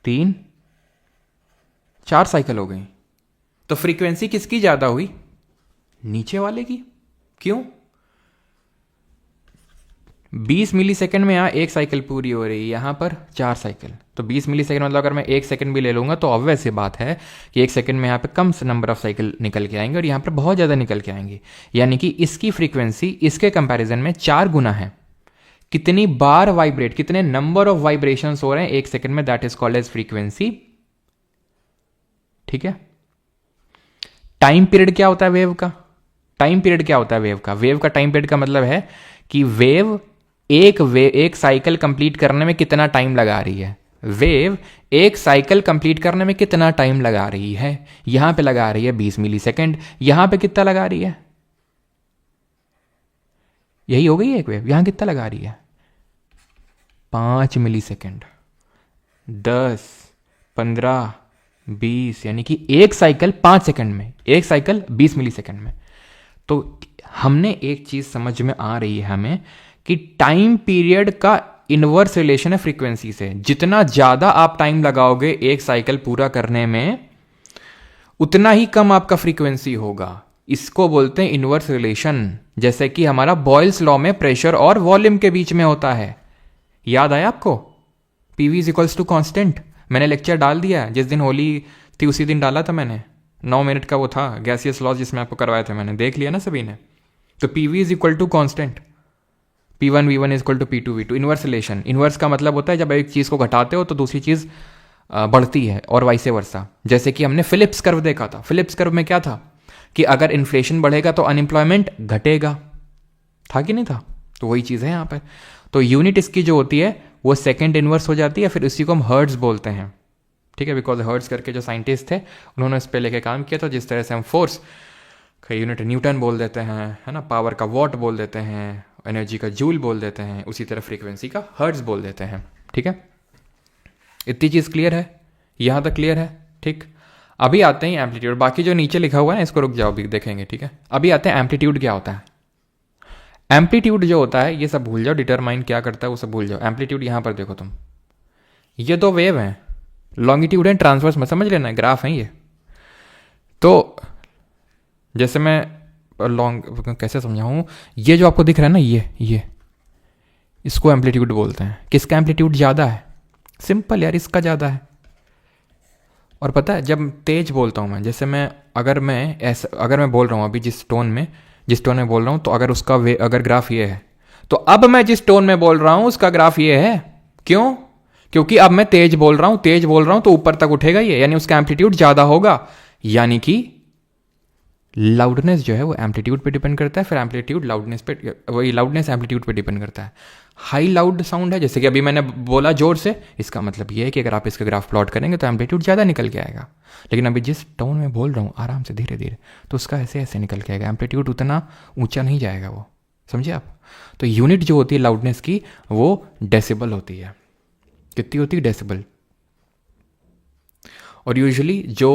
S1: 3, 4 साइकिल हो गई। तो फ्रीक्वेंसी किसकी ज्यादा हुई? नीचे वाले की। क्यों? 20 मिली सेकेंड में यहां एक साइकिल पूरी हो रही है, यहां पर 4 साइकिल। तो 20 मिली सेकेंड मतलब अगर मैं एक सेकंड भी ले लूंगा तो ऑब्वियस सी बात है कि एक सेकंड में यहां पे कम से नंबर ऑफ साइकिल निकल के आएंगे और यहां पर बहुत ज्यादा निकल के आएंगे। यानी कि इसकी फ्रीक्वेंसी इसके कंपैरिजन में 4 गुना है। कितनी बार वाइब्रेट, कितने नंबर ऑफ वाइब्रेशन हो रहे हैं एक सेकंड में, that is called as frequency. ठीक है, टाइम पीरियड क्या होता है वेव का? टाइम पीरियड क्या होता है वेव का? वेव का टाइम पीरियड का मतलब है कि वेव एक साइकिल कंप्लीट करने में कितना टाइम लगा रही है। वेव एक साइकिल कंप्लीट करने में कितना टाइम लगा रही है? यहां पे लगा रही है 20 मिली सेकेंड। यहां पे कितना लगा रही है? यही हो गई एक वेव। यहां कितना लगा रही है? 5 मिली सेकेंड, 10, 15, 20, यानी कि एक साइकिल 5 सेकंड में, एक साइकिल 20 मिली सेकंड में। तो हमने एक चीज समझ में आ रही है हमें कि टाइम पीरियड का इनवर्स रिलेशन है फ्रीक्वेंसी से। जितना ज़्यादा आप टाइम लगाओगे एक साइकिल पूरा करने में, उतना ही कम आपका फ्रीक्वेंसी होगा। इसको बोलते हैं इनवर्स रिलेशन, जैसे कि हमारा बॉयल्स लॉ में प्रेशर और वॉल्यूम के बीच में होता है। याद आया आपको? PV is equals to constant. मैंने लेक्चर डाल दिया, जिस दिन होली थी उसी दिन डाला था मैंने, 9 मिनट का वो था गैसियस लॉज जिसमें आपको करवाए थे मैंने, देख लिया ना सभी ने। तो PV is equal to constant, P1 V1 is equal to P2 V2। Inverse relation, inverse का मतलब होता है जब एक चीज़ को घटाते हो तो दूसरी चीज़ बढ़ती है और वाइसे वर्सा। जैसे कि हमने फिलिप्स कर्व देखा था। फिलिप्स कर्व में क्या था कि अगर इन्फ्लेशन बढ़ेगा तो अनएम्प्लॉयमेंट घटेगा, था कि नहीं था? तो वही चीज़ है यहाँ पे। तो यूनिट इसकी जो होती है वो सेकंड इनवर्स हो जाती है, फिर इसी को हम हर्ट्ज बोलते हैं, ठीक है। बिकॉज हर्ट्ज करके जो साइंटिस्ट थे उन्होंने इस पे लेके काम किया था। जिस तरह से हम फोर्स का यूनिट न्यूटन बोल देते हैं, है ना, पावर का वॉट बोल देते हैं, एनर्जी का जूल बोल देते हैं, उसी तरह फ्रीक्वेंसी का हर्ट्ज बोल देते हैं, ठीक है। इतनी चीज़ क्लियर है? यहाँ तक क्लियर है? ठीक। अभी आते हैं एम्पलीट्यूड। बाकी जो नीचे लिखा हुआ है इसको रुक जाओ, अभी देखेंगे, ठीक है। अभी आते हैं एम्पलीट्यूड क्या होता है। एम्पलीट्यूड जो होता है ये सब भूल जाओ, डिटरमाइन क्या करता है वो सब भूल जाओ। एम्पलीट्यूड यहाँ पर देखो तुम, ये दो वेव हैं, लॉन्गिट्यूड एंड ट्रांसवर्स में, समझ लेना, ग्राफ है ये। तो जैसे मैं लॉन्ग कैसे समझाऊँ, ये जो आपको दिख रहा है ना, ये इसको एम्पलीट्यूड बोलते हैं। किसका एम्पलीट्यूड ज़्यादा है? सिंपल यार, इसका ज़्यादा है। और पता है जब तेज बोलता हूँ मैं, जैसे अगर मैं बोल रहा हूँ अभी जिस टोन में बोल रहा हूँ, तो अगर उसका अगर ग्राफ ये है, तो अब मैं जिस टोन में बोल रहा हूँ उसका ग्राफ ये है। क्यों? क्योंकि अब मैं तेज बोल रहा हूँ तो ऊपर तक उठेगा ये, यानी उसका एम्पलीट्यूड ज़्यादा होगा। यानी कि लाउडनेस जो है वो एम्पलीट्यूड पे डिपेंड करता है, फिर एम्पलीट्यूड लाउडनेस पे, वही लाउडनेस एम्पलीट्यूड पे डिपेंड करता है। हाई लाउड साउंड है, जैसे कि अभी मैंने बोला जोर से, इसका मतलब ये है कि अगर आप इसका ग्राफ प्लॉट करेंगे तो एम्पलीट्यूड ज़्यादा निकल के आएगा। लेकिन अभी जिस टोन में बोल रहा हूँ आराम से धीरे धीरे, तो उसका ऐसे निकल के आएगा, एम्पलीट्यूड उतना ऊंचा नहीं जाएगा वो, समझे आप। तो यूनिट जो होती है लाउडनेस की वो डेसिबल होती है। कितनी होती है? डेसिबल। और यूजुअली जो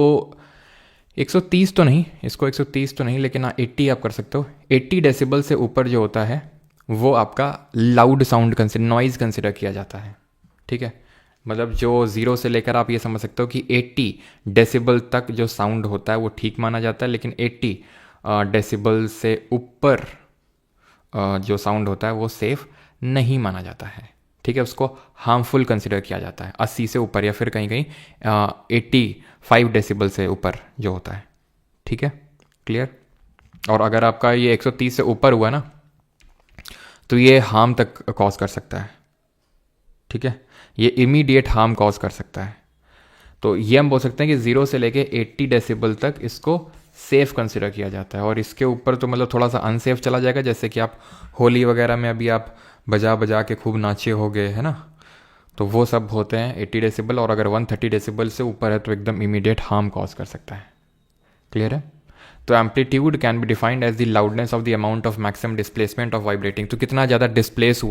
S1: 130 तो नहीं, इसको 130 तो नहीं, लेकिन हाँ 80 आप कर सकते हो। 80 डेसिबल से ऊपर जो होता है वो आपका लाउड साउंड नॉइज़ कंसिडर किया जाता है, ठीक है। मतलब जो 0 से लेकर आप ये समझ सकते हो कि 80 डेसिबल तक जो साउंड होता है वो ठीक माना जाता है, लेकिन 80 डेसिबल से ऊपर जो साउंड होता है वो सेफ नहीं माना जाता है, ठीक है। उसको हार्मफुल कंसिडर किया जाता है 80 से ऊपर, या फिर कहीं कहीं 85 डेसिबल से ऊपर जो होता है, ठीक है, क्लियर। और अगर आपका ये 130 से ऊपर हुआ ना, तो ये हार्म तक कॉज कर सकता है, ठीक है, ये इमीडिएट हार्म कॉज कर सकता है। तो ये हम बोल सकते हैं कि 0 से लेके 80 डेसिबल तक इसको सेफ कंसिडर किया जाता है। और इसके ऊपर तो मतलब थोड़ा सा अनसेफ चला जाएगा, जैसे कि आप होली वगैरह में अभी आप बजा के खूब नाचे हो गए, है ना, तो वो सब होते हैं 80 डेसिबल। और अगर 130 डेसिबल से ऊपर है तो एकदम इमीडिएट हार्म कॉज कर सकता है, क्लियर है। तो amplitude can be defined as the loudness of the amount of maximum displacement of vibrating. तो कितना ज़्यादा डिस्प्लेस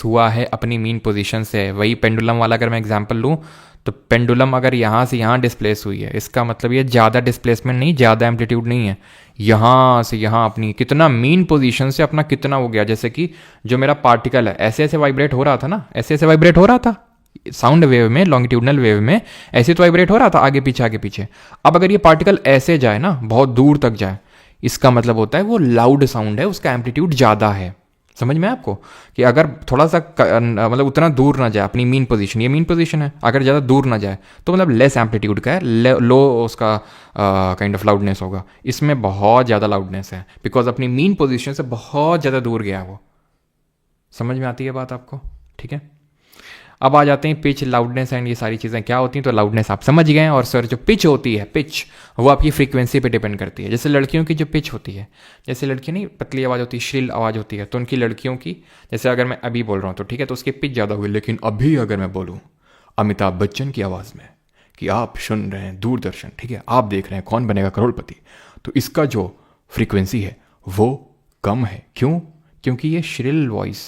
S1: हुआ है अपनी मीन पोजीशन से। वही पेंडुलम वाला अगर मैं एग्जांपल लूँ, तो पेंडुलम अगर यहाँ से यहाँ डिस्प्लेस हुई है, इसका मतलब ये ज़्यादा डिस्प्लेसमेंट नहीं, ज़्यादा एम्पलीट्यूड नहीं है। यहाँ से यहाँ अपनी कितना मीन पोजीशन से अपना कितना हो गया, जैसे कि जो मेरा पार्टिकल है ऐसे वाइब्रेट हो रहा था ना, ऐसे वाइब्रेट हो रहा था साउंड वेव में, लॉन्गिट्यूडनल वेव में ऐसे तो वाइब्रेट हो रहा था आगे पीछे। अब अगर ये पार्टिकल ऐसे जाए ना, बहुत दूर तक जाए, इसका मतलब होता है वो लाउड साउंड है, उसका एम्पलीट्यूड ज़्यादा है। समझ में आपको कि अगर थोड़ा सा मतलब उतना दूर ना जाए अपनी मीन पोजीशन, ये मीन पोजीशन है, अगर ज़्यादा दूर ना जाए तो मतलब लेस एम्पलीट्यूड का है, लो उसका काइंड ऑफ लाउडनेस होगा। इसमें बहुत ज़्यादा लाउडनेस है बिकॉज अपनी मीन पोजीशन से बहुत ज़्यादा दूर गया वो। समझ में आती है बात आपको? ठीक है। अब आ जाते हैं पिच, लाउडनेस एंड ये सारी चीज़ें क्या होती हैं। तो लाउडनेस आप समझ गए हैं, और सर जो पिच होती है, पिच वो आपकी फ्रीक्वेंसी पे डिपेंड करती है। जैसे लड़कियों की जो पिच होती है, जैसे लड़की नहीं पतली आवाज़ होती है, श्रिल आवाज़ होती है, तो उनकी लड़कियों की, जैसे अगर मैं अभी बोल रहा हूँ तो ठीक है, तो उसकी पिच ज़्यादा हुई। लेकिन अभी अगर मैं बोलूँ अमिताभ बच्चन की आवाज़ में कि आप सुन रहे हैं दूरदर्शन, ठीक है, आप देख रहे हैं कौन बनेगा करोड़पति, तो इसका जो फ्रीक्वेंसी है वो कम है। क्यों? क्योंकि ये श्रिल वॉइस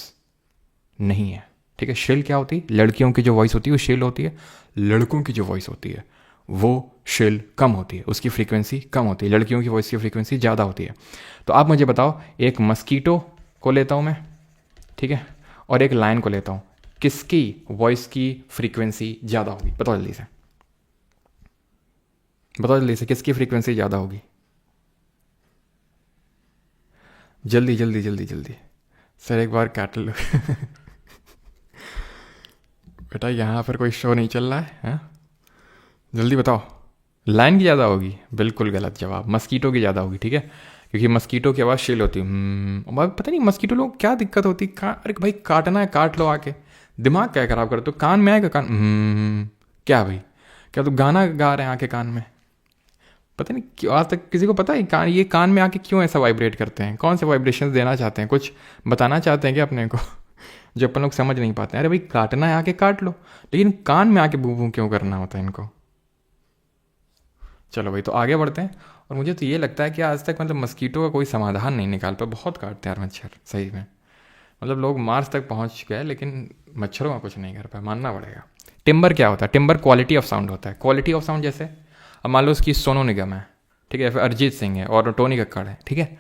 S1: नहीं है, ठीक है। श्रिल क्या होती है? लड़कियों की जो वॉइस होती है वो श्रिल होती है, लड़कों की जो वॉइस होती है वो श्रिल कम होती है, उसकी फ्रीक्वेंसी कम होती है। लड़कियों की वॉइस की फ्रीक्वेंसी ज़्यादा होती है। तो आप मुझे बताओ, एक मस्कीटो को लेता हूँ मैं, ठीक है, और एक लायन को लेता हूँ, किसकी वॉइस की फ्रीक्वेंसी ज़्यादा होगी? बताओ जल्दी से, बताओ जल्दी से, किसकी फ्रीक्वेंसी ज़्यादा होगी? जल्दी जल्दी जल्दी जल्दी। सर एक बार काट लो बेटा यहाँ पर कोई शो नहीं चल रहा है? जल्दी बताओ। लायन की ज़्यादा होगी? बिल्कुल गलत जवाब, मस्कीटो की ज़्यादा होगी, ठीक है, क्योंकि मस्कीटो की आवाज़ शिल होती है। पता नहीं मस्कीटो लोग क्या दिक्कत होती है, अरे भाई काटना है काट लो आके, दिमाग क्या खराब कर, तो कान में आएगा कान, क्या भाई, क्या तो गाना गा रहे हैं आके कान में? पता नहीं क्यों, आज तक किसी को पता है कान, ये कान में आके क्यों ऐसा वाइब्रेट करते हैं? कौन से वाइब्रेशन देना चाहते हैं? कुछ बताना चाहते हैं क्या अपने को जो अपन लोग समझ नहीं पाते हैं? अरे भाई काटना है आके काट लो, लेकिन कान में आके बू बू क्यों करना होता है इनको? चलो भाई, तो आगे बढ़ते हैं। और मुझे तो ये लगता है कि आज तक मतलब मस्कीटो का कोई समाधान नहीं निकाल पाया, बहुत काटते हैं यार मच्छर सही में, मतलब लोग मार्स तक पहुंच गए लेकिन मच्छरों का कुछ नहीं कर पाए, मानना पड़ेगा। टिम्बर क्या होता है? टिम्बर क्वालिटी ऑफ साउंड होता है। क्वालिटी ऑफ साउंड जैसे अब मान लो उसकी सोनू निगम है, ठीक है, फिर अरिजीत सिंह है और टोनी कक्कड़ है, ठीक है,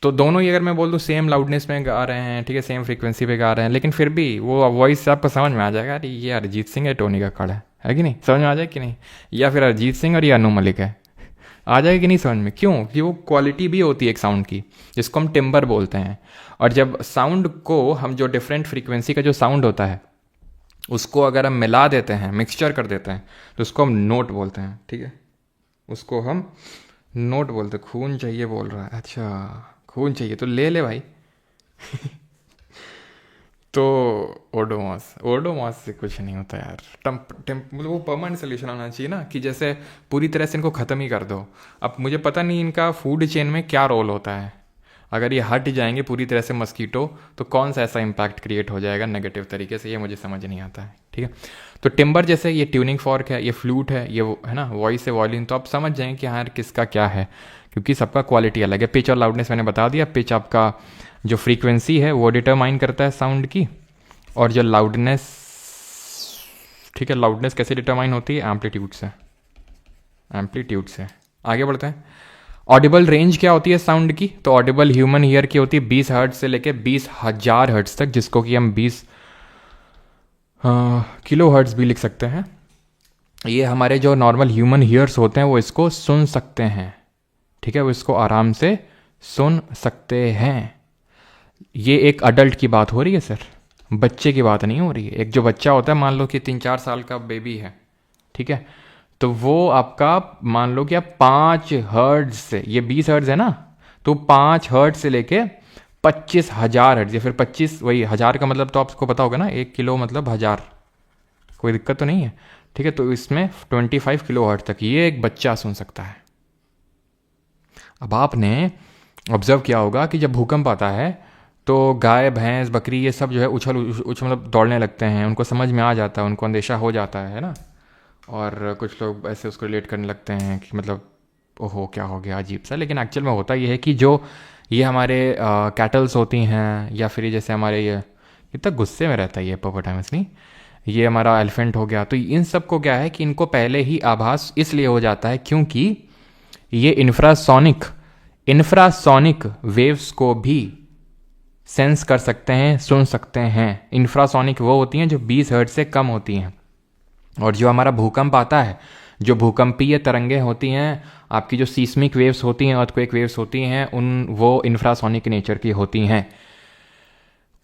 S1: तो दोनों ही अगर मैं बोल दूँ सेम लाउडनेस में गा रहे हैं, ठीक है, सेम फ्रीक्वेंसी पे गा रहे हैं, लेकिन फिर भी वो वॉइस से आपको समझ में आ जाएगा अरे ये अरिजीत सिंह है, टोनी कक्कड़ है कि नहीं? समझ में आ जाए कि नहीं? या फिर अरिजीत सिंह और ये अनु मलिक है, आ जाएगी कि नहीं समझ में? क्यों कि वो क्वालिटी भी होती है एक साउंड की, जिसको हम टिम्बर बोलते हैं। और जब साउंड को हम जो डिफरेंट फ्रीक्वेंसी का जो साउंड होता है उसको अगर हम मिला देते हैं, मिक्सचर कर देते हैं, तो उसको हम नोट बोलते हैं, ठीक है, उसको हम नोट बोलते हैं। खून चाहिए बोल रहा है, अच्छा खून चाहिए तो ले ले भाई तो ओडोमॉस से कुछ नहीं होता यार, मतलब वो परमानेंट सोल्यूशन आना चाहिए ना, कि जैसे पूरी तरह से इनको ख़त्म ही कर दो। अब मुझे पता नहीं इनका फूड चेन में क्या रोल होता है, अगर ये हट जाएंगे पूरी तरह से मस्कीटो तो कौन सा ऐसा इम्पैक्ट क्रिएट हो जाएगा नेगेटिव तरीके से, ये मुझे समझ नहीं आता है, ठीक है। तो टिम्बर जैसे ये ट्यूनिंग फॉर्क है, ये फ्लूट है, ये है ना वॉइस है, वॉल्यूम, तो आप समझ जाएंगे कि हाँ किसका क्या है, क्योंकि सबका क्वालिटी अलग है। पिच और लाउडनेस मैंने बता दिया, पिच आपका जो फ्रीक्वेंसी है वो डिटरमाइन करता है साउंड की, और जो लाउडनेस, ठीक है, लाउडनेस कैसे डिटरमाइन होती है? एम्पलीट्यूड से, एम्पलीट्यूड से। आगे बढ़ते हैं। ऑडिबल रेंज क्या होती है साउंड की? तो ऑडिबल ह्यूमन ईयर की होती है 20 हर्ट्ज से लेके 20,000 हर्ट्ज तक, जिसको कि हम 20 किलो हर्ट्ज भी लिख सकते हैं। ये हमारे जो नॉर्मल ह्यूमन ईयर्स होते हैं वो इसको सुन सकते हैं, ठीक है, वो इसको आराम से सुन सकते हैं। ये एक अडल्ट की बात हो रही है सर, बच्चे की बात नहीं हो रही है। एक जो बच्चा होता है, मान लो कि 3-4 साल का बेबी है, ठीक है, तो वो आपका मान लो कि आप 5 हर्ट्ज से, ये 20 हर्ट्ज है ना, तो 5 हर्ट्ज से लेके 25,000 हर्ट्ज, या फिर 25, वही हजार का मतलब तो आपको पता होगा ना, 1 किलो मतलब 1000, कोई दिक्कत तो नहीं है, ठीक है, तो इसमें 25 किलो हर्ट्ज तक ये एक बच्चा सुन सकता है। अब आपने ऑब्जर्व किया होगा कि जब भूकंप आता है तो गाय भैंस बकरी ये सब जो है उछल मतलब दौड़ने लगते हैं, उनको समझ में आ जाता है, उनको अंदेशा हो जाता है ना, और कुछ लोग ऐसे उसको रिलेट करने लगते हैं कि मतलब ओहो क्या हो गया अजीब सा, लेकिन एक्चुअल में होता ये है कि जो ये हमारे कैटल्स होती हैं, या फिर जैसे हमारे ये कितना गुस्से में रहता है ये हिप्पोपोटामस, नहीं, ये हमारा एलिफेंट हो गया, तो इन सब को क्या है कि इनको पहले ही आभास इसलिए हो जाता है क्योंकि ये इंफ्रासोनिक वेव्स को भी सेंस कर सकते हैं, सुन सकते हैं। इंफ्रासोनिक वो होती हैं जो 20 हर्ट्ज से कम होती हैं, और जो हमारा भूकंप आता है, जो भूकंपीय तरंगें होती हैं, आपकी जो सीस्मिक वेव्स होती हैं, अर्थक्वेक वेव्स होती हैं, वो इंफ्रासोनिक नेचर की होती हैं।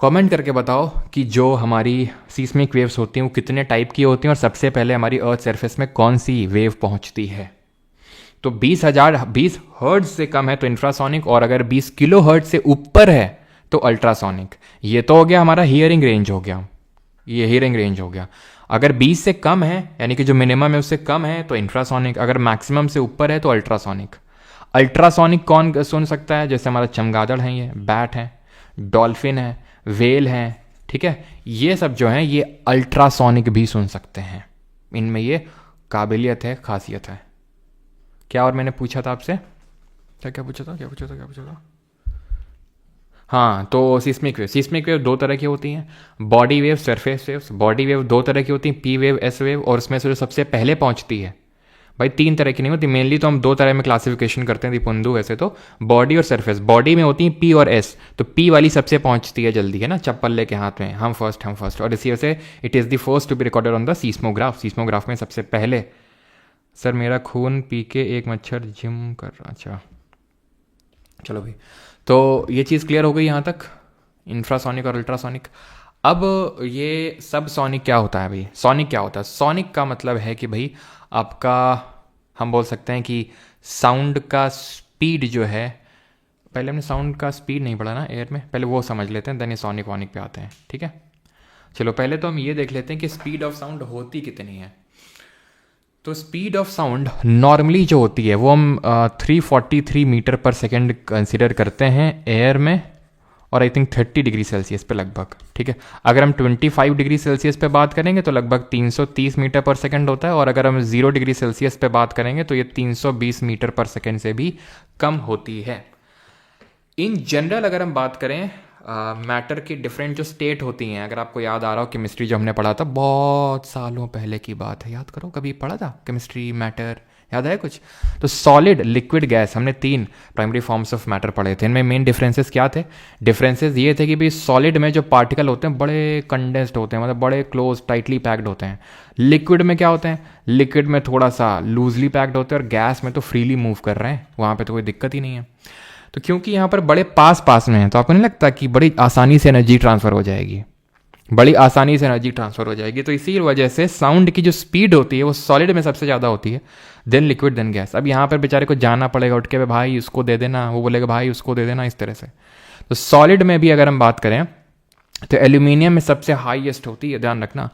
S1: कमेंट करके बताओ कि जो हमारी सीस्मिक वेव्स होती हैं वो कितने टाइप की होती हैं, और सबसे पहले हमारी अर्थ सरफेस में कौन सी वेव पहुंचती है। तो 20 हर्ट्ज से कम है तो इंफ्रासोनिक, और अगर 20 किलो हर्ट्ज से ऊपर है तो अल्ट्रासोनिक। ये तो हो गया हमारा हियरिंग रेंज हो गया, ये हियरिंग रेंज हो गया। अगर 20 से कम है, यानी कि जो मिनिमम है उससे कम है, तो इंफ्रासोनिक, अगर मैक्सिमम से ऊपर है तो अल्ट्रासोनिक। अल्ट्रासोनिक कौन सुन सकता है? जैसे हमारा चमगादड़ है, ये बैट है, डॉल्फिन है, वेल है, ठीक है, ये सब जो है ये अल्ट्रासोनिक भी सुन सकते हैं, इनमें ये काबिलियत है, खासियत है। क्या और मैंने पूछा था आपसे, क्या पूछा था? हाँ, तो सिस्मिक वेव 2 तरह की होती हैं, body wave, surface waves. Body wave 2 तरह की होती हैं, पी वेव, एस वेव, और उसमें से जो सबसे पहले पहुंचती है भाई 3 तरह की नहीं होती, मेनली तो हम 2 तरह में क्लासिफिकेशन करते हैं दीपुंदू वैसे तो, बॉडी और सरफेस। बॉडी में होती है पी और एस, तो पी वाली सबसे पहुंचती है जल्दी, है ना, चप्पल लेके हाथ में, हम फर्स्ट, और इसी वजह से it is the first to be recorded on the seismograph. Seismograph में सबसे पहले। सर मेरा खून पी के एक मच्छर जिम कर रहा, अच्छा चलो भाई, तो ये चीज़ क्लियर हो गई यहाँ तक, इंफ्रासोनिक और अल्ट्रासोनिक। अब ये सब सोनिक क्या होता है भाई? सोनिक क्या होता है? सोनिक का मतलब है कि भाई आपका, हम बोल सकते हैं कि साउंड का स्पीड जो है, पहले हमने साउंड का स्पीड नहीं पढ़ा ना एयर में, पहले वो समझ लेते हैं, देन ये सोनिक वॉनिक पे आते हैं, ठीक है। चलो पहले तो हम ये देख लेते हैं कि स्पीड ऑफ साउंड होती कितनी है। तो स्पीड ऑफ साउंड नॉर्मली जो होती है वो हम 343 मीटर पर सेकेंड कंसिडर करते हैं एयर में, और आई थिंक 30 डिग्री सेल्सियस पे लगभग, ठीक है। अगर हम 25 डिग्री सेल्सियस पे बात करेंगे तो लगभग 330 मीटर पर सेकेंड होता है, और अगर हम 0 डिग्री सेल्सियस पे बात करेंगे तो ये 320 मीटर पर सेकेंड से भी कम होती है। इन जनरल अगर हम बात करें मैटर की डिफरेंट जो स्टेट होती हैं, अगर आपको याद आ रहा हो केमिस्ट्री जो हमने पढ़ा था बहुत सालों पहले की बात है, याद करो कभी पढ़ा था केमिस्ट्री मैटर, याद है कुछ? तो सॉलिड, लिक्विड, गैस, हमने 3 प्राइमरी फॉर्म्स ऑफ मैटर पढ़े थे। इनमें मेन डिफरेंसेस क्या थे? डिफरेंसेस ये थे कि भाई सॉलिड में जो पार्टिकल होते हैं बड़े कंडेंस्ड होते हैं, मतलब बड़े क्लोज टाइटली पैक्ड होते हैं। लिक्विड में क्या होते हैं? लिक्विड में थोड़ा सा लूजली पैक्ड होते हैं, और गैस में तो फ्रीली मूव कर रहे हैं, वहाँ पर तो कोई दिक्कत ही नहीं है। तो क्योंकि यहाँ पर बड़े पास में हैं, तो आपको नहीं लगता कि बड़ी आसानी से एनर्जी ट्रांसफ़र हो जाएगी, बड़ी आसानी से एनर्जी ट्रांसफ़र हो जाएगी। तो इसी वजह से साउंड की जो स्पीड होती है वो सॉलिड में सबसे ज़्यादा होती है, देन लिक्विड, देन गैस। अब यहाँ पर बेचारे को जाना पड़ेगा उठ के, भाई उसको दे देना, वो बोलेगा भाई उसको दे देना, इस तरह से। तो सॉलिड में भी अगर हम बात करें तो एल्यूमिनियम में सबसे हाईएस्ट होती है, ध्यान रखना।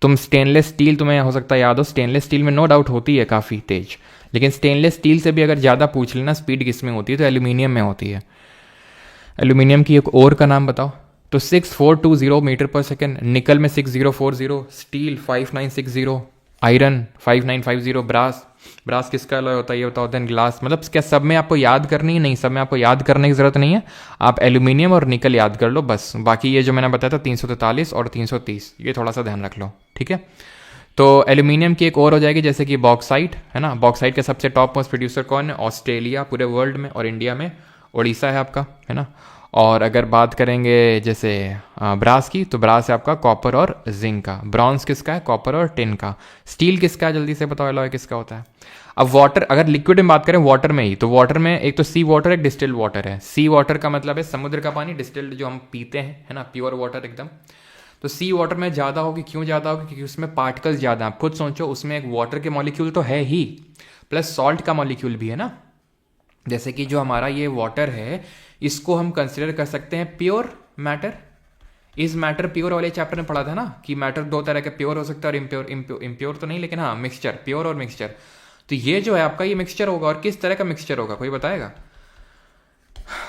S1: तुम स्टेनलेस स्टील, तुम्हें हो सकता है याद हो, स्टेनलेस स्टील में नो डाउट होती है काफ़ी तेज, लेकिन स्टेनलेस स्टील से भी अगर ज़्यादा पूछ लेना स्पीड किस में होती है तो एल्यूमिनियम में होती है। एल्यूमिनियम की एक और का नाम बताओ। तो 6420 मीटर पर सेकेंड, निकल में 6040, स्टील 5960, आयरन 5950, ब्रास किसका अलॉय होता है ये बताओ, देन ग्लास। मतलब क्या सब में आपको याद करनी है? नहीं, सब में आपको याद करने की जरूरत नहीं है, आप एल्यूमिनियम और निकल याद कर लो बस। बाकी ये जो मैंने बताया था 343 और 330, ये थोड़ा सा ध्यान रख लो, ठीक है। तो एल्यूमिनियम की एक और हो जाएगी जैसे कि बॉक्साइट, है ना। बॉक्साइट के सबसे टॉप मोस्ट प्रोड्यूसर कौन है? ऑस्ट्रेलिया पूरे वर्ल्ड में, और इंडिया में उड़ीसा है आपका, है ना। और अगर बात करेंगे जैसे ब्रास की, तो ब्रास है आपका कॉपर और जिंक का। ब्रॉन्ज किसका है? कॉपर और टिन का। स्टील किसका है? जल्दी से बताओ एलॉय किसका होता है? अब वाटर, अगर लिक्विड में बात करें वाटर में ही, तो वाटर में एक तो सी वाटर, एक डिस्टिल्ड वाटर है। सी वाटर का मतलब है समुद्र का पानी, डिस्टिल्ड जो हम पीते हैं, है ना, प्योर वाटर एकदम। तो सी वाटर में ज़्यादा होगी, क्यों ज़्यादा होगी? क्योंकि उसमें पार्टिकल्स ज़्यादा हैं। आप खुद सोचो, उसमें एक वाटर के मॉलिक्यूल तो है ही, प्लस सॉल्ट का मॉलिक्यूल भी है ना। जैसे कि जो हमारा ये वाटर है, इसको हम कंसिडर कर सकते हैं प्योर मैटर। इस मैटर प्योर वाले चैप्टर में पढ़ा था ना कि मैटर 2 तरह के, प्योर हो सकता है और इम्प्योर। इम्प्योर तो नहीं, लेकिन हाँ मिक्सचर, प्योर और मिक्सचर। तो ये जो है आपका ये मिक्सचर होगा, और किस तरह का मिक्सचर होगा कोई बताएगा?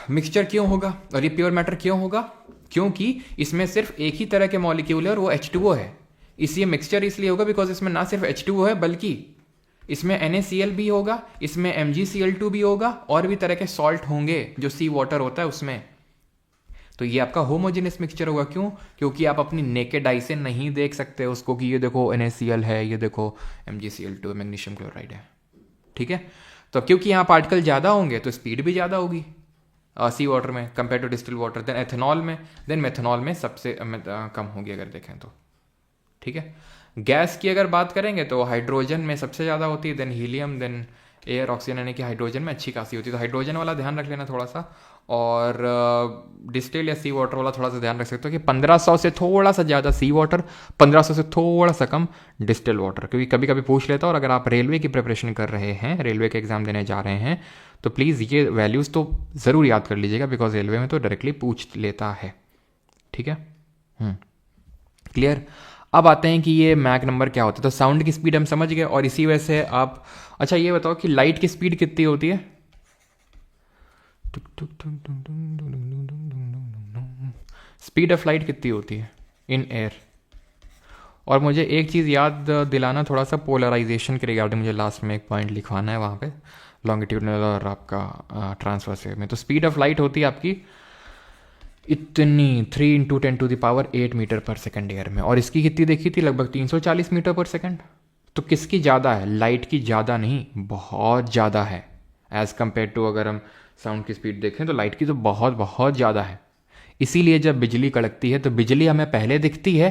S1: मिक्सचर क्यों होगा और ये प्योर मैटर क्यों होगा? क्योंकि इसमें सिर्फ एक ही तरह के मॉलिक्यूल है और वो H2O है। इसलिए मिक्सचर इसलिए होगा बिकॉज इसमें ना सिर्फ H2O है बल्कि इसमें NaCl भी होगा, इसमें MgCl2 भी होगा, और भी तरह के सॉल्ट होंगे जो सी वाटर होता है उसमें। तो ये आपका होमोजेनियस मिक्सचर होगा। क्यों? क्योंकि आप अपनी नेकेड आई से नहीं देख सकते उसको कि ये देखो NaCl है, ये देखो MgCl2 मैग्नीशियम क्लोराइड है, ठीक है। तो क्योंकि यहाँ पार्टिकल ज़्यादा होंगे तो स्पीड भी ज़्यादा होगी सी वाटर में compare to distil water. Then ethanol में, देन मेथेनॉल में सबसे कम होगी अगर देखें तो, ठीक है। गैस की अगर बात करेंगे तो हाइड्रोजन में सबसे ज़्यादा होती है, then helium, then air, oxygen, यानी कि हाइड्रोजन में अच्छी खासी होती है। तो हाइड्रोजन वाला ध्यान रख लेना थोड़ा सा, और डिस्टिल या सी वाटर वाला थोड़ा सा ध्यान रख सकते हो कि 1500 से थोड़ा सा ज़्यादा सी वाटर, 1500 से थोड़ा सा कम डिस्टिल वाटर। क्योंकि कभी कभी पूछ लेता है, और अगर आप रेलवे की प्रिपरेशन कर रहे हैं, रेलवे के एग्जाम देने जा रहे हैं, तो प्लीज़ ये वैल्यूज़ तो ज़रूर याद कर लीजिएगा, बिकॉज रेलवे में तो डायरेक्टली पूछ लेता है, ठीक है। क्लियर? अब आते हैं कि ये मैक नंबर क्या होता है। तो साउंड की स्पीड हम समझ गए, और इसी वजह से आप, अच्छा ये बताओ कि लाइट की स्पीड कितनी होती है? स्पीड ऑफ लाइट कितनी होती है इन एयर? और मुझे एक चीज़ याद दिलाना थोड़ा सा, पोलराइजेशन के रिगार्डिंग मुझे लास्ट में एक पॉइंट लिखवाना है वहाँ पे, लॉन्गिट्यूडनल और आपका ट्रांसवर्स में। तो स्पीड ऑफ लाइट होती है आपकी इतनी 3 × 10⁸ मीटर पर सेकेंड एयर में, और इसकी कितनी देखी थी? लगभग 340 मीटर पर सेकेंड। तो किसकी ज़्यादा है? लाइट की ज़्यादा नहीं, बहुत ज़्यादा है एज़ कम्पेयर टू, अगर हम साउंड की स्पीड देखें तो लाइट की तो बहुत बहुत ज़्यादा है। इसीलिए जब बिजली कड़कती है तो बिजली हमें पहले दिखती है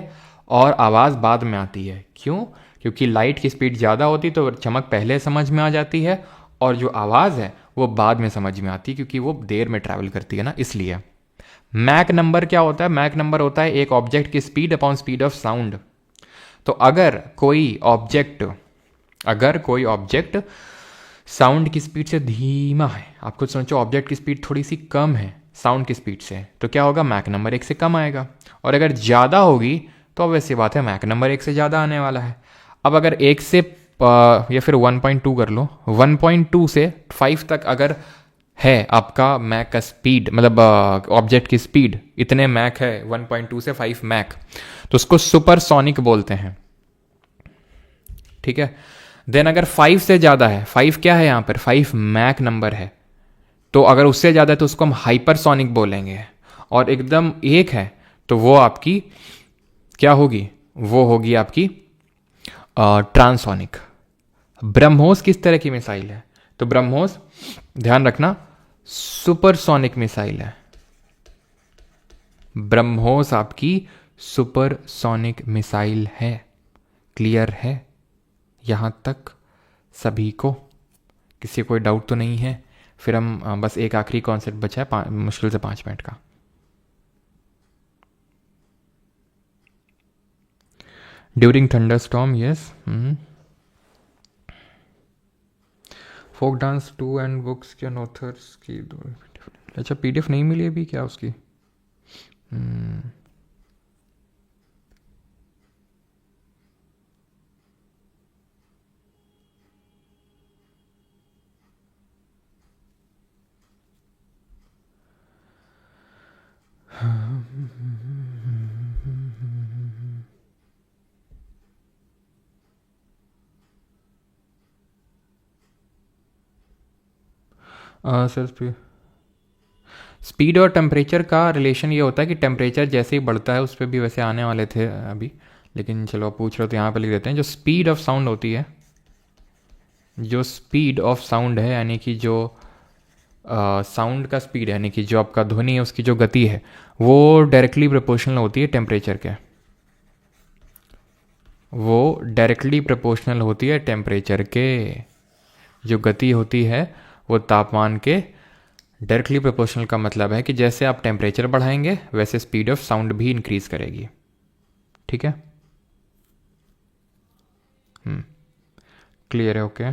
S1: और आवाज़ बाद में आती है। क्यों? क्योंकि लाइट की स्पीड ज़्यादा होती तो चमक पहले समझ में आ जाती है और जो आवाज़ है वो बाद में समझ में आती है, क्योंकि वो देर में ट्रैवल करती है ना, इसलिए। मैक नंबर क्या होता है? मैक नंबर होता है एक ऑब्जेक्ट की speed upon speed of sound. तो अगर कोई ऑब्जेक्ट साउंड की स्पीड से धीमा है, आपको सोचो ऑब्जेक्ट की स्पीड थोड़ी सी कम है साउंड की स्पीड से, तो क्या होगा? मैक नंबर 1 से कम आएगा। और अगर ज़्यादा होगी तो ऑब्वियस सी बात है मैक नंबर 1 से ज़्यादा आने वाला है। अब अगर 1 से या फिर 1.2 कर लो, 1.2 से 5 तक अगर है आपका मैक का स्पीड, मतलब ऑब्जेक्ट की स्पीड इतने मैक है, 1.2 से 5 मैक, तो उसको सुपरसोनिक बोलते हैं। ठीक है। देन अगर 5 से ज़्यादा है, 5 क्या है यहाँ पर? 5 मैक नंबर है। तो अगर उससे ज़्यादा है तो उसको हम हाइपरसोनिक बोलेंगे। और एकदम 1 है तो वो आपकी क्या होगी? वो होगी आपकी ट्रांसोनिक। ब्रह्मोस किस तरह की मिसाइल है? तो ब्रह्मोस, ध्यान रखना, सुपरसोनिक मिसाइल है। ब्रह्मोस आपकी सुपरसोनिक मिसाइल है। क्लियर है यहां तक सभी को? किसी कोई डाउट तो नहीं है? फिर हम बस एक आखिरी कॉन्सेप्ट बचा है, मुश्किल से 5 मिनट का। During thunderstorm, yes. Folk dance 2 and books के ऑथर्स की दो। अच्छा, पीडीएफ नहीं मिली अभी क्या उसकी? सर, स्पीड और टेम्परेचर का रिलेशन ये होता है कि टेम्परेचर जैसे ही बढ़ता है, उस पर भी वैसे आने वाले थे अभी, लेकिन चलो आप पूछ रहे हो तो यहाँ पर लिख देते हैं। जो स्पीड ऑफ साउंड होती है, जो स्पीड ऑफ साउंड है, यानी कि जो साउंड का स्पीड है, यानी कि जो आपका ध्वनि है उसकी जो गति है, वो डायरेक्टली प्रोपोर्शनल होती है टेम्परेचर के। वो डायरेक्टली प्रोपोर्शनल होती है टेम्परेचर के। जो गति होती है वो तापमान के डायरेक्टली प्रोपोर्शनल का मतलब है कि जैसे आप टेम्परेचर बढ़ाएंगे वैसे स्पीड ऑफ साउंड भी इंक्रीज करेगी। ठीक है, क्लियर है? ओके।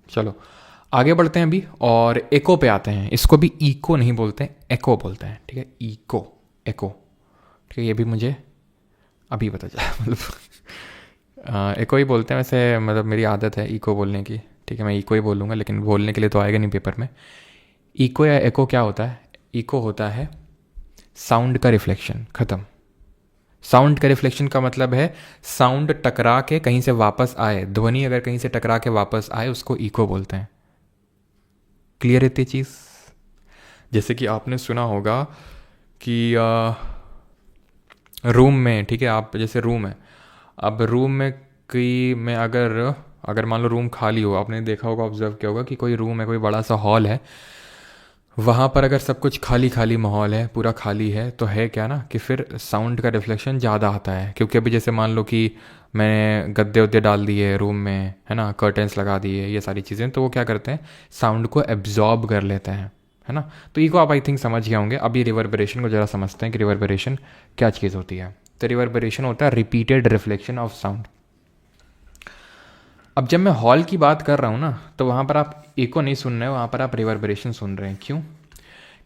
S1: चलो आगे बढ़ते हैं अभी और एको पे आते हैं। इसको भी इको नहीं बोलते हैं, एको बोलते हैं। ठीक है, इको, एको। ठीक है, ये भी मुझे अभी पता चला, मतलब एको ही बोलते हैं वैसे, मतलब मेरी आदत है इको बोलने की। ठीक है, मैं इको ही बोलूँगा, लेकिन बोलने के लिए तो आएगा नहीं पेपर में। इको या एको क्या होता है? इको होता है साउंड का रिफ्लेक्शन। ख़त्म। साउंड का रिफ्लेक्शन का मतलब है साउंड टकरा के कहीं से वापस आए, ध्वनि अगर कहीं से टकरा के वापस आए उसको इको बोलते हैं। क्लियर रहती चीज़? जैसे कि आपने सुना होगा कि रूम में, ठीक है, आप जैसे रूम है, अब रूम में अगर मान लो रूम खाली हो, आपने देखा होगा, ऑब्जर्व किया होगा कि कोई रूम है, कोई बड़ा सा हॉल है, वहाँ पर अगर सब कुछ खाली खाली माहौल है, पूरा खाली है, तो है क्या ना कि फिर साउंड का रिफ्लेक्शन ज़्यादा आता है। क्योंकि अभी जैसे मान लो कि मैंने गद्दे उद्दे डाल दिए रूम में, है ना, कर्टन्स लगा दिए, ये सारी चीज़ें, तो वो क्या करते हैं? साउंड को एब्जॉर्ब कर लेते हैं, है ना। तो इको आप आई थिंक समझ गए होंगे। अभी रिवर्बरेशन को ज़रा समझते हैं कि रिवर्बरेशन क्या चीज़ होती है। तो रिवर्बरेशन होता है रिपीटेड रिफ्लेक्शन ऑफ साउंड। अब जब मैं हॉल की बात कर रहा हूँ ना, तो वहाँ पर आप इको नहीं सुन रहे हो, वहाँ पर आप रिवर्बरेशन सुन रहे हैं। क्यों?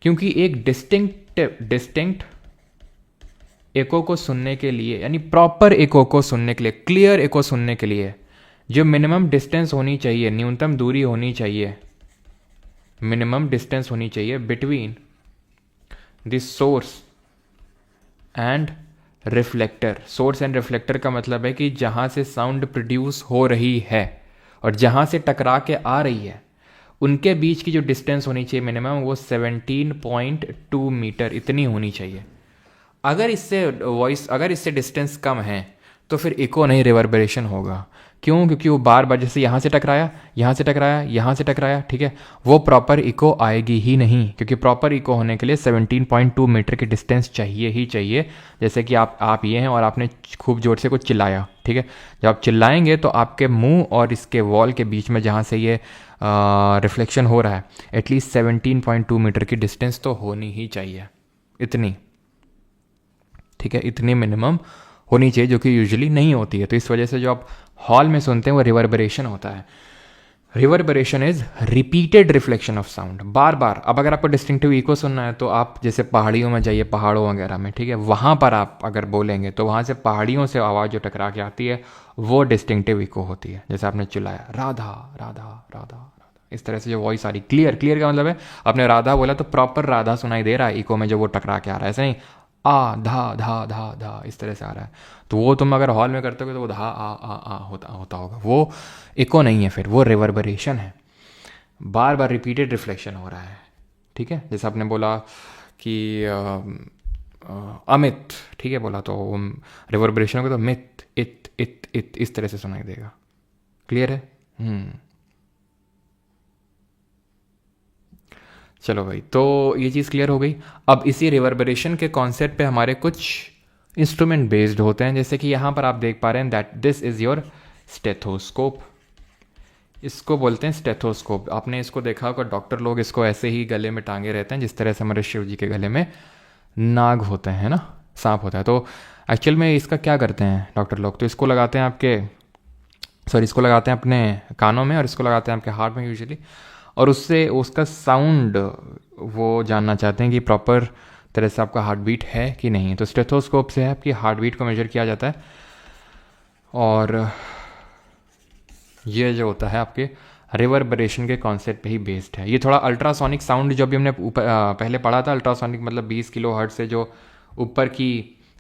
S1: क्योंकि एक डिस्टिंक्ट एको को सुनने के लिए, यानी प्रॉपर एको को सुनने के लिए, क्लियर एको सुनने के लिए जो मिनिमम डिस्टेंस होनी चाहिए, न्यूनतम दूरी होनी चाहिए, मिनिमम डिस्टेंस होनी चाहिए between the source and reflector. Source and reflector का मतलब है कि जहाँ से साउंड प्रोड्यूस हो रही है और जहाँ से टकरा के आ रही है, उनके बीच की जो डिस्टेंस होनी चाहिए मिनिमम वो 17.2 मीटर इतनी होनी चाहिए। अगर इससे डिस्टेंस कम है तो फिर इको नहीं, रिवर्बरेशन होगा। क्यों? क्योंकि वो बार बार जैसे यहाँ से टकराया, यहाँ से टकराया, यहाँ से टकराया, ठीक है, वो प्रॉपर इको आएगी ही नहीं, क्योंकि प्रॉपर इको होने के लिए 17.2 मीटर की डिस्टेंस चाहिए ही चाहिए। जैसे कि आप ये हैं और आपने खूब जोर से कुछ चिल्लाया, ठीक है, जब आप चिल्लाएंगे तो आपके मुंह और इसके वॉल के बीच में जहाँ से ये रिफ्लेक्शन हो रहा है, एटलीस्ट 17.2 मीटर की डिस्टेंस तो होनी ही चाहिए, इतनी, ठीक है, इतनी मिनिमम होनी चाहिए, जो कि यूजुअली नहीं होती है। तो इस वजह से जो आप हॉल में सुनते हैं वो रिवर्बरेशन होता है। Reverberation is repeated reflection of sound, बार बार। अब अगर आपको डिस्टिंक्टिव इको सुनना है तो आप जैसे पहाड़ियों में जाइए, पहाड़ों वगैरह में, ठीक है, वहाँ पर आप अगर बोलेंगे तो वहाँ से पहाड़ियों से आवाज़ जो टकरा के आती है वो डिस्टिंक्टिव इको होती है। जैसे आपने चिल्लाया राधा राधा राधा राधा, इस तरह से जो वॉइस आ रही, क्लियर, क्लियर का मतलब है आपने राधा बोला तो प्रॉपर राधा सुनाई दे रहा है इको में, जो वो टकरा के आ रहा है, ऐसे नहीं आ धा धा धा धा इस तरह से आ रहा है। तो वो तुम अगर हॉल में करते हो तो वो धा आ होता होगा, वो इको नहीं है, फिर वो रिवर्बरेशन है, बार बार रिपीटेड रिफ्लेक्शन हो रहा है, ठीक है। जैसे आपने बोला कि अमित, ठीक है, बोला तो रिवर्बरेशन होगा तो मित इत इत इत इस तरह से सुनाई देगा। क्लियर है? चलो भाई, तो ये चीज़ क्लियर हो गई। अब इसी रिवर्बरेशन के कॉन्सेप्ट पे हमारे कुछ इंस्ट्रूमेंट बेस्ड होते हैं, जैसे कि यहाँ पर आप देख पा रहे हैं that this is your stethoscope. इसको बोलते हैं स्टेथोस्कोप। आपने इसको देखा होगा, डॉक्टर लोग इसको ऐसे ही गले में टांगे रहते हैं जिस तरह से हमारे शिव जी के गले में नाग होते हैं ना, सांप होता है। तो एक्चुअल में इसका क्या करते हैं डॉक्टर लोग, तो इसको लगाते हैं इसको लगाते हैं अपने कानों में और इसको लगाते हैं आपके हार्ट में यूजुअली, और उससे उसका साउंड वो जानना चाहते हैं कि प्रॉपर तरह से आपका हार्ट बीट है कि नहीं। तो स्टेथोस्कोप से आपकी हार्ट बीट को मेजर किया जाता है, और ये जो होता है आपके रिवर्बरेशन के कॉन्सेप्ट पे ही बेस्ड है। ये थोड़ा अल्ट्रासोनिक साउंड जो भी हमने पहले पढ़ा था, अल्ट्रासोनिक मतलब 20 किलो हर्ट्ज से जो ऊपर की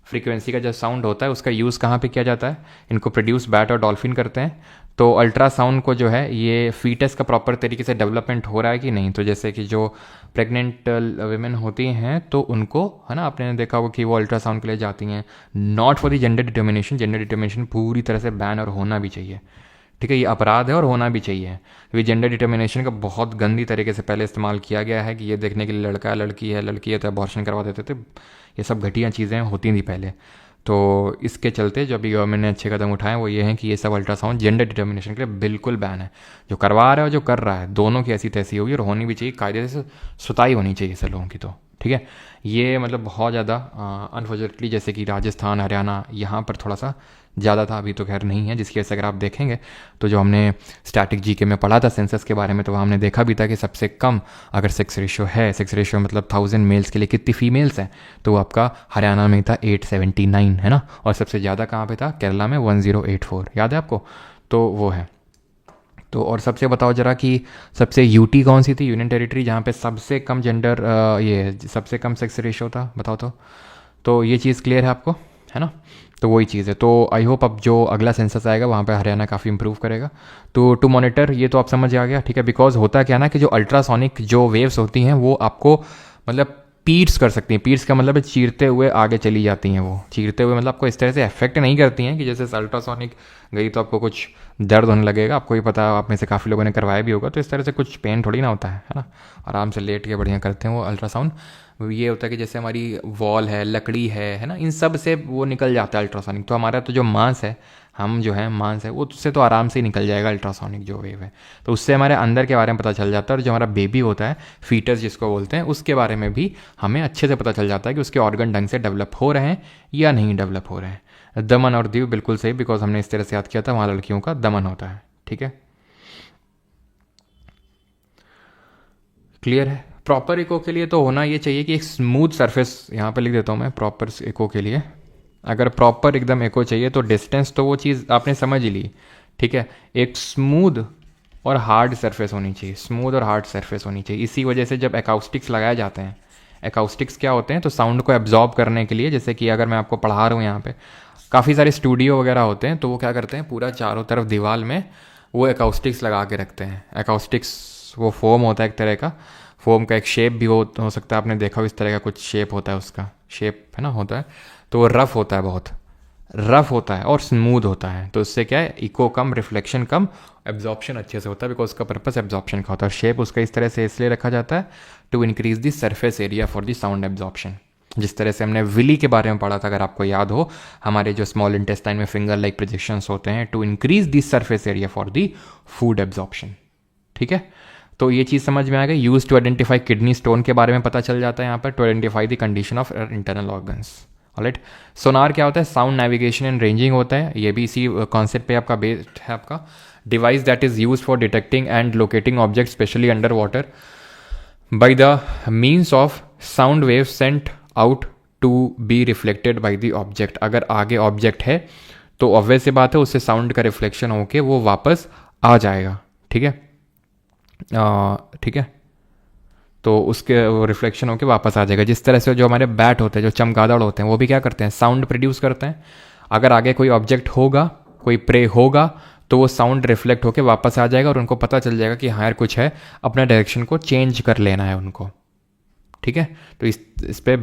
S1: फ्रीक्वेंसी का जो साउंड होता है उसका यूज़ कहाँ पे किया जाता है, इनको प्रोड्यूस बैट और डॉल्फिन करते हैं। तो अल्ट्रासाउंड को जो है ये फीटस का प्रॉपर तरीके से डेवलपमेंट हो रहा है कि नहीं, तो जैसे कि जो प्रेग्नेंट वीमेन होती हैं तो उनको, है ना, आपने देखा होगा कि वो अल्ट्रासाउंड के लिए जाती हैं, not for the gender determination. Gender determination पूरी तरह से बैन और होना भी चाहिए, ठीक है, ये अपराध है और होना भी चाहिए, क्योंकि जेंडर डिटर्मिनेशन का बहुत गंदी तरीके से पहले इस्तेमाल किया गया है कि ये देखने के लिए लड़का है लड़की है तो अबॉर्शन करवा देते थे। ये सब घटिया चीज़ें होती थी पहले। तो इसके चलते जो अभी गवर्नमेंट ने अच्छे कदम उठाए वो ये हैं कि ये सब अल्ट्रासाउंड जेंडर डिटर्मिनेशन के लिए बिल्कुल बैन है। जो करवा रहा है और जो कर रहा है दोनों की ऐसी तैसी होगी, और होनी भी चाहिए, कायदे से सुताई होनी चाहिए सब लोगों की। तो ठीक है, ये मतलब बहुत ज़्यादा अनफॉर्चुनेटली जैसे कि राजस्थान, हरियाणा, यहाँ पर थोड़ा सा ज़्यादा था, अभी तो खैर नहीं है, जिसकी वजह से अगर आप देखेंगे तो जो हमने स्टैटिक जीके में पढ़ा था सेंसस के बारे में, तो वहाँ हमने देखा भी था कि सबसे कम अगर सेक्स रेशियो है, सेक्स रेशियो मतलब 1000 मेल्स के लिए कितनी फीमेल्स हैं, तो वो आपका हरियाणा में था 879, है ना, और सबसे ज़्यादा कहाँ पे था, केरला में 1084, याद है आपको, तो वो है। तो और सबसे बताओ जरा कि सबसे यूटी कौन सी थी, यूनियन टेरिटरी, जहाँ पे सबसे कम जेंडर ये सबसे कम सेक्स रेशियो था, बताओ तो ये चीज़ क्लियर है आपको, है ना। तो वही चीज़ है। तो आई होप अब जो अगला सेंसस आएगा वहाँ पे हरियाणा काफ़ी इंप्रूव करेगा। तो टू मॉनिटर ये तो आप समझ आ गया, ठीक है, बिकॉज होता क्या ना कि जो अल्ट्रासोनिक जो वेव्स होती हैं वो आपको मतलब पीर्स कर सकती हैं। पीर्स का मतलब चीरते हुए आगे चली जाती हैं, वो चीरते हुए मतलब आपको इस तरह से अफेक्ट नहीं करती हैं कि जैसे अल्ट्रासोनिक गई तो आपको कुछ दर्द होने लगेगा। आपको ही पता, आप में से काफ़ी लोगों ने करवाया भी होगा, तो इस तरह से कुछ पेन थोड़ी ना होता है ना, आराम से लेट के बढ़िया करते हैं वो अल्ट्रासाउंड। ये होता है कि जैसे हमारी वॉल है, लकड़ी है ना, इन सब से वो निकल जाता है अल्ट्रासोनिक। तो हमारा तो जो मांस है, हम जो है मांस है, वो उससे तो आराम से ही निकल जाएगा अल्ट्रासोनिक जो वेव है। तो उससे हमारे अंदर के बारे में पता चल जाता है, और जो हमारा बेबी होता है, फीटस जिसको बोलते हैं, उसके बारे में भी हमें अच्छे से पता चल जाता है कि उसके ऑर्गन ढंग से डेवलप हो रहे हैं या नहीं डेवलप हो रहे हैं। दमन और दीव बिल्कुल सही, बिकॉज हमने इस तरह से याद किया था, वहाँ लड़कियों का दमन होता है, ठीक है, क्लियर है। प्रॉपर इको के लिए तो होना ये चाहिए कि एक स्मूथ सरफेस, यहाँ पे लिख देता हूँ मैं, प्रॉपर इको के लिए अगर प्रॉपर एकदम इको चाहिए तो डिस्टेंस तो वो चीज़ आपने समझ ही ली, ठीक है, एक स्मूथ और हार्ड सरफेस होनी चाहिए, स्मूथ और हार्ड सरफेस होनी चाहिए। इसी वजह से जब एकाउस्टिक्स लगाए जाते हैं, एकाउस्टिक्स क्या होते हैं, तो साउंड को एब्जॉर्ब करने के लिए, जैसे कि अगर मैं आपको पढ़ा रहा हूँ यहाँ पे काफ़ी सारे स्टूडियो वगैरह होते हैं, तो वो क्या करते हैं, पूरा चारों तरफ दीवार में वो एकाउस्टिक्स लगा के रखते हैं। एकाउस्टिक्स वो फोम होता है एक तरह का, फोम का एक शेप भी हो सकता है, आपने देखा हो इस तरह का कुछ शेप होता है, उसका शेप है ना होता है, तो वो रफ होता है, बहुत रफ होता है और स्मूथ होता है। तो उससे क्या है, इको कम, रिफ्लेक्शन कम, एब्जॉर्प्शन अच्छे से होता है, बिकॉज उसका पर्पस एब्जॉर्प्शन का होता है। शेप उसका इस तरह से इसलिए रखा जाता है to increase the surface area for the sound absorption. जिस तरह से हमने विली के बारे में पढ़ा था, अगर आपको याद हो, हमारे जो स्मॉल इंटेस्टाइन में फिंगर लाइक प्रोजेक्शंस होते हैं to increase the surface area for the food absorption. ठीक है, तो ये चीज़ समझ में आ गई। Use to identify kidney stone के बारे में पता चल जाता है यहाँ पर, to identify the condition of internal organs. Alright, sonar क्या होता है, साउंड नेविगेशन एंड रेंजिंग होता है, ये भी इसी कॉन्सेप्ट पे आपका बेस्ड है। आपका device that is use for detecting and locating object specially under water by the means of sound wave sent out to be reflected by the object. अगर आगे ऑब्जेक्ट है तो ऑब्वियस सी बात है उससे साउंड का रिफ्लेक्शन होके वो वापस आ जाएगा। ठीक है, ठीक है, तो उसके रिफ्लेक्शन होकर वापस आ जाएगा। जिस तरह से जो हमारे बैट होते हैं, जो चमगादड़ होते हैं, वो भी क्या करते हैं, साउंड प्रोड्यूस करते हैं। अगर आगे कोई ऑब्जेक्ट होगा, कोई प्रे होगा, तो वो साउंड रिफ्लेक्ट होकर वापस आ जाएगा और उनको पता चल जाएगा कि हाँ यार कुछ है, अपना डायरेक्शन को चेंज कर लेना है उनको। ठीक है, तो इस पे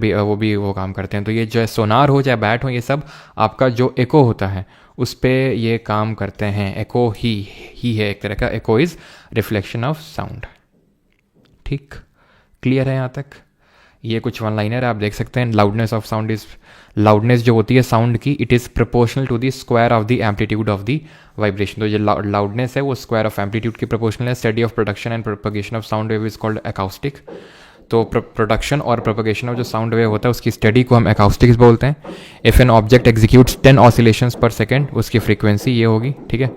S1: वो काम करते हैं। तो ये जो है सोनार हो चाहे बैट हो, ये सब आपका जो एको होता है उस पर ये काम करते हैं। एको ही है एक तरह का, एको इज रिफ्लेक्शन ऑफ साउंड। ठीक, क्लियर है यहाँ तक? ये कुछ वन लाइनर आप देख सकते हैं। Loudness of sound is, loudness जो होती है साउंड की, it is proportional to the square of the amplitude of the vibration. तो जो लाउडनेस है वो स्क्वायर ऑफ एम्पलीट्यूड की प्रोपोर्शनल है। Study of production and propagation of sound wave is called acoustic. तो प्रोडक्शन और प्रोपगेशन ऑफ जो sound wave होता है उसकी स्टडी को हम अकाउस्टिक्स बोलते हैं। If an object executes 10 oscillations per second, उसकी फ्रीक्वेंसी ये होगी। ठीक है,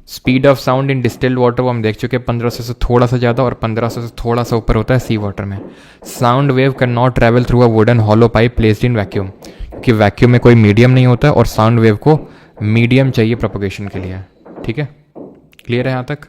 S1: speed of sound in distilled water वो हम देख चुके हैं, 1500 से थोड़ा सा ज़्यादा और 1500 से थोड़ा सा ऊपर होता है सी वाटर में। Sound wave can not travel through a wooden hollow pipe placed in vacuum, क्योंकि वैक्यूम में कोई मीडियम नहीं होता और साउंड वेव को मीडियम चाहिए प्रोपगेशन के लिए। ठीक है, क्लियर है यहाँ तक?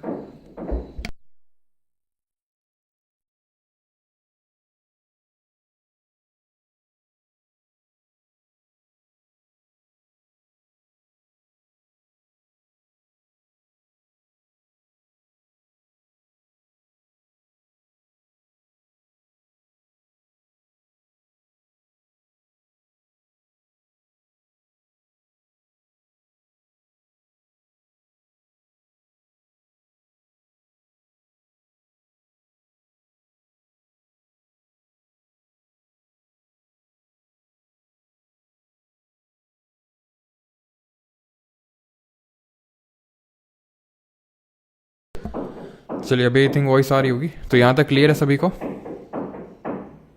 S1: चलिए, अभी आई थिंक वॉइस आ रही होगी, तो यहाँ तक क्लियर है सभी को?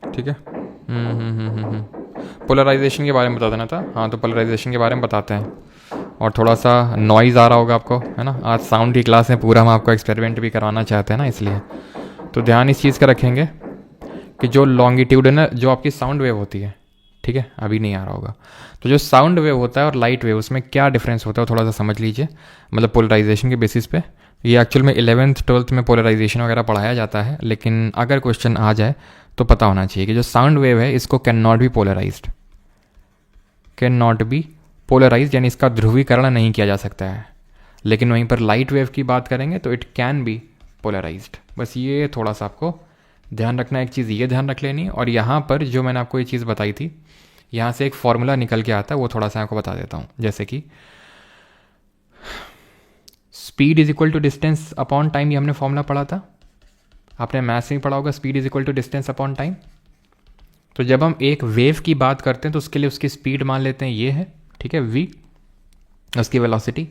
S1: ठीक है। पोलराइजेशन के बारे में बता देना था। हाँ, तो पोलराइजेशन के बारे में बताते हैं। और थोड़ा सा नॉइज़ आ रहा होगा आपको, है ना, आज साउंड की क्लास में पूरा हम आपको एक्सपेरिमेंट भी करवाना चाहते हैं ना, इसलिए तो ध्यान इस चीज़ का रखेंगे कि जो लॉन्गिट्यूडनल जो आपकी साउंड वेव होती है, ठीक है, अभी नहीं आ रहा होगा, तो जो साउंड वेव होता है और लाइट वेव, उसमें क्या डिफरेंस होता है थोड़ा सा समझ लीजिए, मतलब पोलराइजेशन के बेसिस पे। ये एक्चुअल में 11th 12th में पोलराइजेशन वगैरह पढ़ाया जाता है, लेकिन अगर क्वेश्चन आ जाए तो पता होना चाहिए कि जो साउंड वेव है इसको can not be polarised, can not be polarised, यानी इसका ध्रुवीकरण नहीं किया जा सकता है। लेकिन वहीं पर लाइट वेव की बात करेंगे तो इट कैन बी पोलराइज्ड। बस ये थोड़ा सा आपको ध्यान रखना, एक चीज़ ये ध्यान रख लेनी। और यहाँ पर जो मैंने आपको ये चीज़ बताई थी, यहाँ से एक फॉर्मूला निकल के आता है, वो थोड़ा सा आपको बता देता हूँ। जैसे कि speed is equal to distance upon time, ये हमने फॉर्मूला पढ़ा था, आपने मैथ्स में पढ़ा होगा, speed is equal to distance upon time. तो जब हम एक वेव की बात करते हैं तो उसके लिए उसकी स्पीड मान लेते हैं ये है, ठीक है, v, उसकी वेलोसिटी।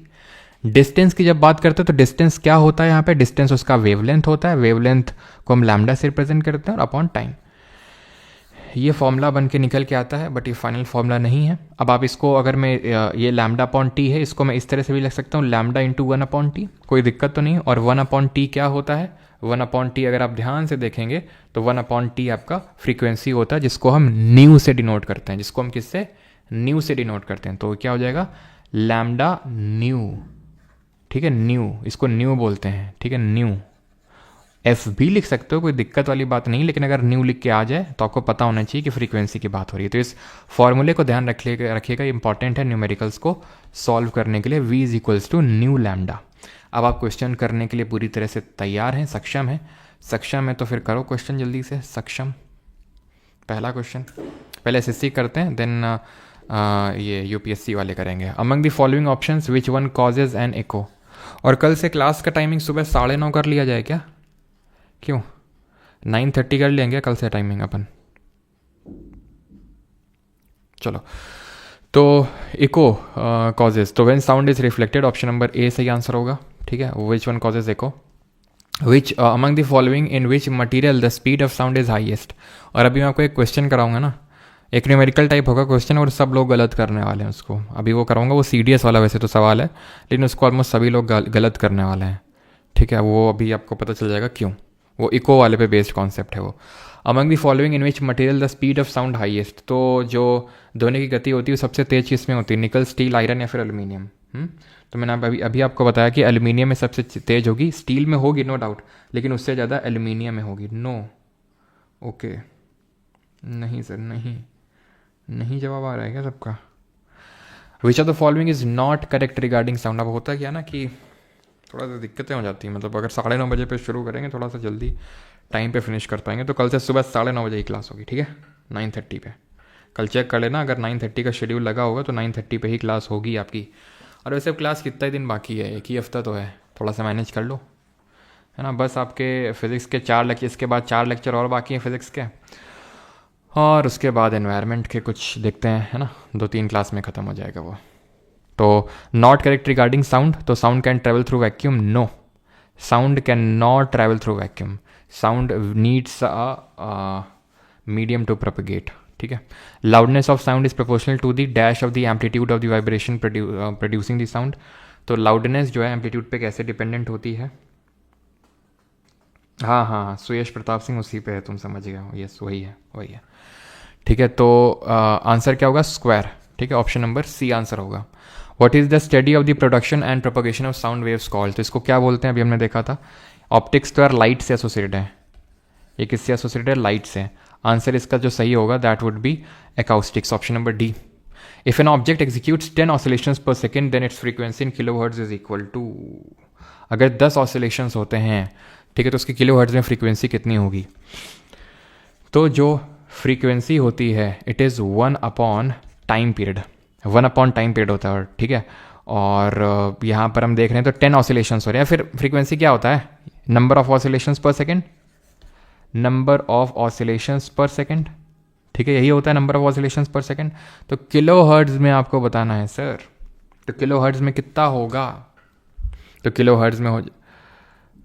S1: डिस्टेंस की जब बात करते हैं तो डिस्टेंस क्या होता है यहाँ पे, डिस्टेंस उसका वेवलेंथ होता है, वेवलेंथ को हम लैम्डा से रिप्रेजेंट करते हैं, और अपॉन टाइम। ये फॉर्मूला बन के निकल के आता है, बट ये फाइनल फॉर्मूला नहीं है। अब आप इसको, अगर मैं ये लैम्डा अपॉन टी है, इसको मैं इस तरह से भी लिख सकता हूँ, लैम्डा इंटू 1 अपॉन टी, कोई दिक्कत तो नहीं। और 1 अपॉन टी क्या होता है, 1 अपॉन टी अगर आप ध्यान से देखेंगे तो 1 अपॉन टी आपका फ्रीक्वेंसी होता है, जिसको हम न्यू से डिनोट करते हैं, जिसको हम किससे, न्यू से डिनोट करते हैं। तो क्या हो जाएगा, लैम्डा न्यू, ठीक है, न्यू, इसको न्यू बोलते हैं, ठीक है, न्यू। एफ भी लिख सकते हो, कोई दिक्कत वाली बात नहीं, लेकिन अगर न्यू लिख के आ जाए तो आपको पता होना चाहिए कि फ्रीक्वेंसी की बात हो रही है। तो इस फॉर्मूले को ध्यान रखिएगा, इंपॉर्टेंट है न्यूमेरिकल्स को सॉल्व करने के लिए। v is equals to nu lambda. अब आप क्वेश्चन करने के लिए पूरी तरह से तैयार हैं, सक्षम हैं? सक्षम है तो फिर करो क्वेश्चन जल्दी से। सक्षम, पहला क्वेश्चन। पहले एसएससी करते हैं, देन ये यूपीएससी वाले करेंगे। Among the following options which one causes an echo. और कल से क्लास का टाइमिंग सुबह 9:30 कर लिया जाए क्या? क्यों 9:30 कर लेंगे कल से टाइमिंग अपन? चलो, तो इको कॉजेज, तो when sound is reflected, option number A सही आंसर होगा। ठीक है, which one causes echo, which among the following in which material the speed of sound is highest. और अभी मैं आपको एक क्वेश्चन कराऊंगा ना, एक न्यूमेरिकल टाइप होगा क्वेश्चन और सब लोग गलत करने वाले हैं उसको। अभी वो कराऊंगा, वो सीडीएस वाला वैसे तो सवाल है, लेकिन उसको ऑलमोस्ट सभी लोग गलत करने वाले हैं। ठीक है, वो अभी आपको पता चल जाएगा क्यों। वो इको वाले पे बेस्ड कॉन्सेप्ट है वो। Among the following in which material the speed of sound highest, तो जो ध्वनि की गति होती है वो सबसे तेज किस में होती है? निकल, स्टील, आयरन या फिर एल्यूमिनियम? तो मैंने अभी आपको बताया कि एल्यूमिनियम में सबसे तेज होगी, स्टील में होगी नो डाउट, लेकिन उससे ज़्यादा एल्यूमिनियम में होगी। नो, ओके, नहीं सर, नहीं जवाब आ रहा है क्या सबका? विच of the following is not correct regarding sound. अब होता क्या ना कि थोड़ा सा दिक्कतें हो जाती हैं, मतलब अगर 9:30 बजे पे शुरू करेंगे, थोड़ा सा जल्दी टाइम पे फिनिश कर पाएंगे। तो कल से सुबह 9:30 बजे ही क्लास होगी, ठीक है, 9:30 पे। कल चेक कर लेना, अगर 9:30 का शेड्यूल लगा होगा तो 9:30 पे ही क्लास होगी आपकी। और वैसे क्लास कितना ही दिन बाकी है? 1 ही हफ्ता तो है, थोड़ा सा मैनेज कर लो, है ना। बस आपके फिज़िक्स के 4 लेक्चर, इसके बाद 4 लेक्चर और बाकी हैं फिज़िक्स के, और उसके बाद एनवायरनमेंट के कुछ देखते हैं, है ना, 2-3 क्लास में ख़त्म हो जाएगा वो। तो नॉट करेक्ट रिगार्डिंग साउंड, तो sound can travel through vacuum, no, sound can not travel through vacuum, sound needs a medium to propagate. ठीक है, loudness of sound is proportional to the dash of the amplitude of the vibration producing the sound. तो loudness जो है amplitude पे कैसे dependent होती है? हाँ, सुयश प्रताप सिंह उसी पे है, तुम समझ गए हो, यस वही है। ठीक है, तो आंसर क्या होगा? स्क्वायर। ठीक है, ऑप्शन नंबर सी आंसर होगा। What is the study of the production and propagation of sound waves called. तो इसको क्या बोलते हैं? अभी हमने देखा था, ऑप्टिक्स तो यार लाइट से एसोसिएटेड है, ये किससे एसोसिएटेड है? लाइट से। आंसर इसका जो सही होगा that would be acoustics, option number D. If an object executes 10 oscillations per second then its frequency in kilohertz is equal to, अगर 10 ऑसिलेशंस होते हैं, ठीक है, तो उसकी किलोहर्ट्ज में फ्रीक्वेंसी कितनी होगी? तो जो फ्रीक्वेंसी होती है इट इज़ 1/टाइम पीरियड, 1/टाइम पीरियड होता है, ठीक है। और यहाँ पर हम देख रहे हैं तो 10 ऑसिलेशंस हो रहे हैं। फिर फ्रीक्वेंसी क्या होता है? Number of oscillations per second, number of oscillations per second, ठीक है, यही होता है number of oscillations per second. तो किलोहर्ट्ज में आपको बताना है सर, तो किलोहर्ट्ज में कितना होगा? तो किलोहर्ट्ज में हो।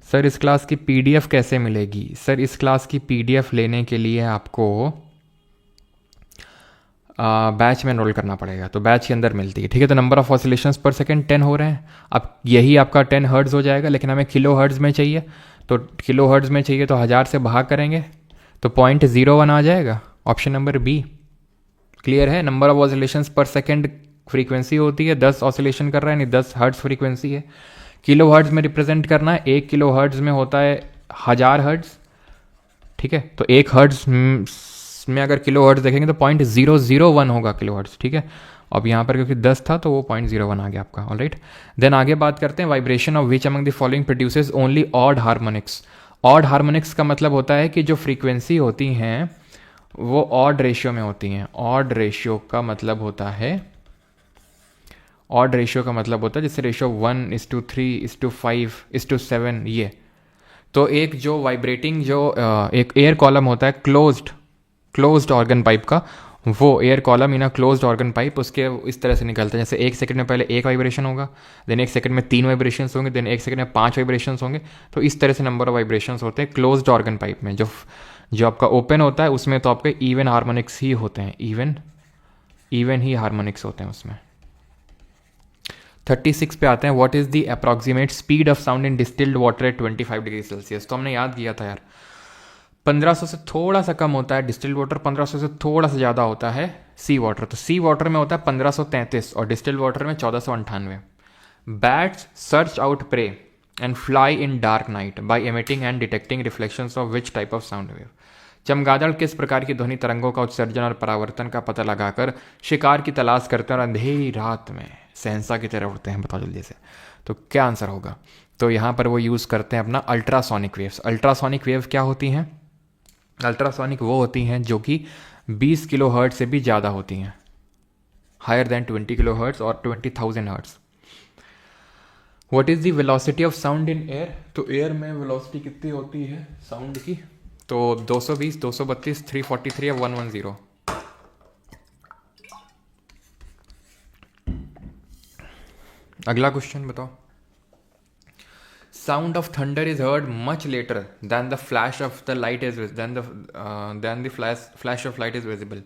S1: सर इस क्लास की पीडीएफ कैसे मिलेगी? सर इस क्लास की पीडीएफ लेने के लिए आपको बैच में एनरोल करना पड़ेगा, तो बैच के अंदर मिलती है, ठीक है। तो नंबर ऑफ ऑसिलेशंस पर सेकंड 10 हो रहे हैं, अब यही आपका 10 हर्ट्ज हो जाएगा, लेकिन हमें किलो हर्ट्ज में चाहिए, तो किलो हर्ट्ज में चाहिए तो 1000 से भाग करेंगे तो 0.01 आ जाएगा, ऑप्शन नंबर बी। क्लियर है? नंबर ऑफ ऑसिलेशंस पर सेकंड फ्रीक्वेंसी होती है, 10 ऑसिलेशन कर रहा है, नहीं 10 हर्ट्ज फ्रीक्वेंसी है। किलो हर्ट्ज में रिप्रेजेंट करना है, 1 किलो हर्ट्ज में होता है 1000 हर्ट्ज, ठीक है। तो 1 हर्ट्ज में अगर किलो हर्ट्ज देखेंगे तो 0.001 होगा किलो हर्ट्ज, ठीक है। अब यहाँ पर क्योंकि 10 था तो वो 0.01 आ गया आपका, ऑलराइट। देन आगे बात करते हैं vibration of which among the following produces only odd harmonics. Odd harmonics का मतलब होता है कि जो फ्रीक्वेंसी होती हैं वो ऑड रेशियो में होती हैं। ऑड रेशियो का मतलब होता है, ऑड रेशियो का मतलब होता है जैसे रेशियो 1:3:5:7 ये। तो एक जो वाइब्रेटिंग जो एक एयर कॉलम होता है क्लोज्ड ऑर्गन पाइप का, वो air column in a closed organ pipe उसके इस तरह से निकलता है, जैसे 1 सेकंड में पहले 1 वाइब्रेशन होगा, देन 1 सेकंड में 3 वाइब्रेशंस होंगे, देन 1 सेकंड में 5 वाइब्रेशंस होंगे। तो इस तरह से नंबर ऑफ वाइब्रेशंस होते हैं क्लोज्ड ऑर्गन पाइप में। जो आपका ओपन होता है उसमें तो आपके इवन हार्मोनिक्स ही होते हैं, इवन ही हार्मोनिक्स होते हैं उसमें। 36 पे आते हैं, what is the approximate speed of sound in distilled water at 25 degree Celsius. तो हमने याद किया था यार, 1500 से थोड़ा सा कम होता है डिस्टिल्ड वाटर, 1500 से थोड़ा सा ज़्यादा होता है सी वाटर। तो सी वाटर में होता है 1533 और डिस्टिल्ड वाटर में 1498। Bats search out prey and fly in dark night by emitting and detecting reflections of which type of sound wave. चमगादड़ किस प्रकार की ध्वनि तरंगों का उत्सर्जन और परावर्तन का पता लगाकर शिकार की तलाश करते हैं और अंधेरी रात में सहंसा की तरह उड़ते हैं? बताओ जल्दी से। तो क्या आंसर होगा? तो यहाँ पर वो यूज़ करते हैं अपना अल्ट्रासोनिक वेव्स। अल्ट्रासोनिक वेव क्या होती हैं? अल्ट्रासोनिक वो होती हैं जो कि 20 किलो हर्ट्ज से भी ज़्यादा होती हैं, हायर देन 20 किलो हर्ट्ज और 20,000 hertz. What is the velocity of sound in air? तो एयर में वेलोसिटी कितनी होती है साउंड की? तो 220, 232, 343 या 110। अगला क्वेश्चन बताओ। Sound of thunder is heard much later than the flash of the light is then the flash of light is visible.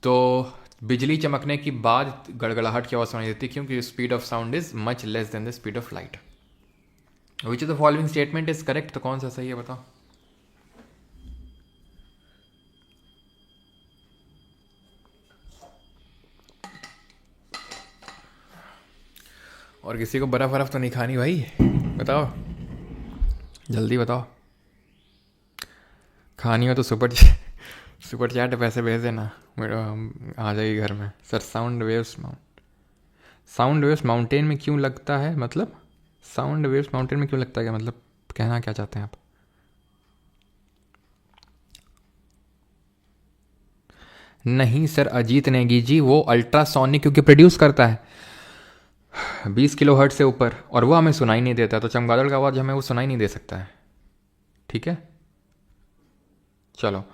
S1: तो बिजली चमकने की बाद गड़गड़ाहट की आवाज़ सुनाई देती है क्योंकि speed of sound is much less than the speed of light. Which of the following statement is correct? तो कौन सा सही है बताओ? और किसी को बर्फ बर्फ तो नहीं खानी भाई, बताओ जल्दी बताओ। खानी हो तो सुपर चैट पैसे भेज देना, आ जाएगी घर में। सर साउंड वेव्स माउंटेन में क्यों लगता है? मतलब साउंड वेव्स माउंटेन में क्यों लगता है क्या मतलब? कहना क्या चाहते हैं आप? नहीं सर अजीत नेगी जी, वो अल्ट्रासोनिक क्योंकि प्रोड्यूस करता है 20 किलो हर्ट्ज से ऊपर, और वो हमें सुनाई नहीं देता। तो चमगादड़ का आवाज़ हमें वो सुनाई नहीं दे सकता है। ठीक है चलो।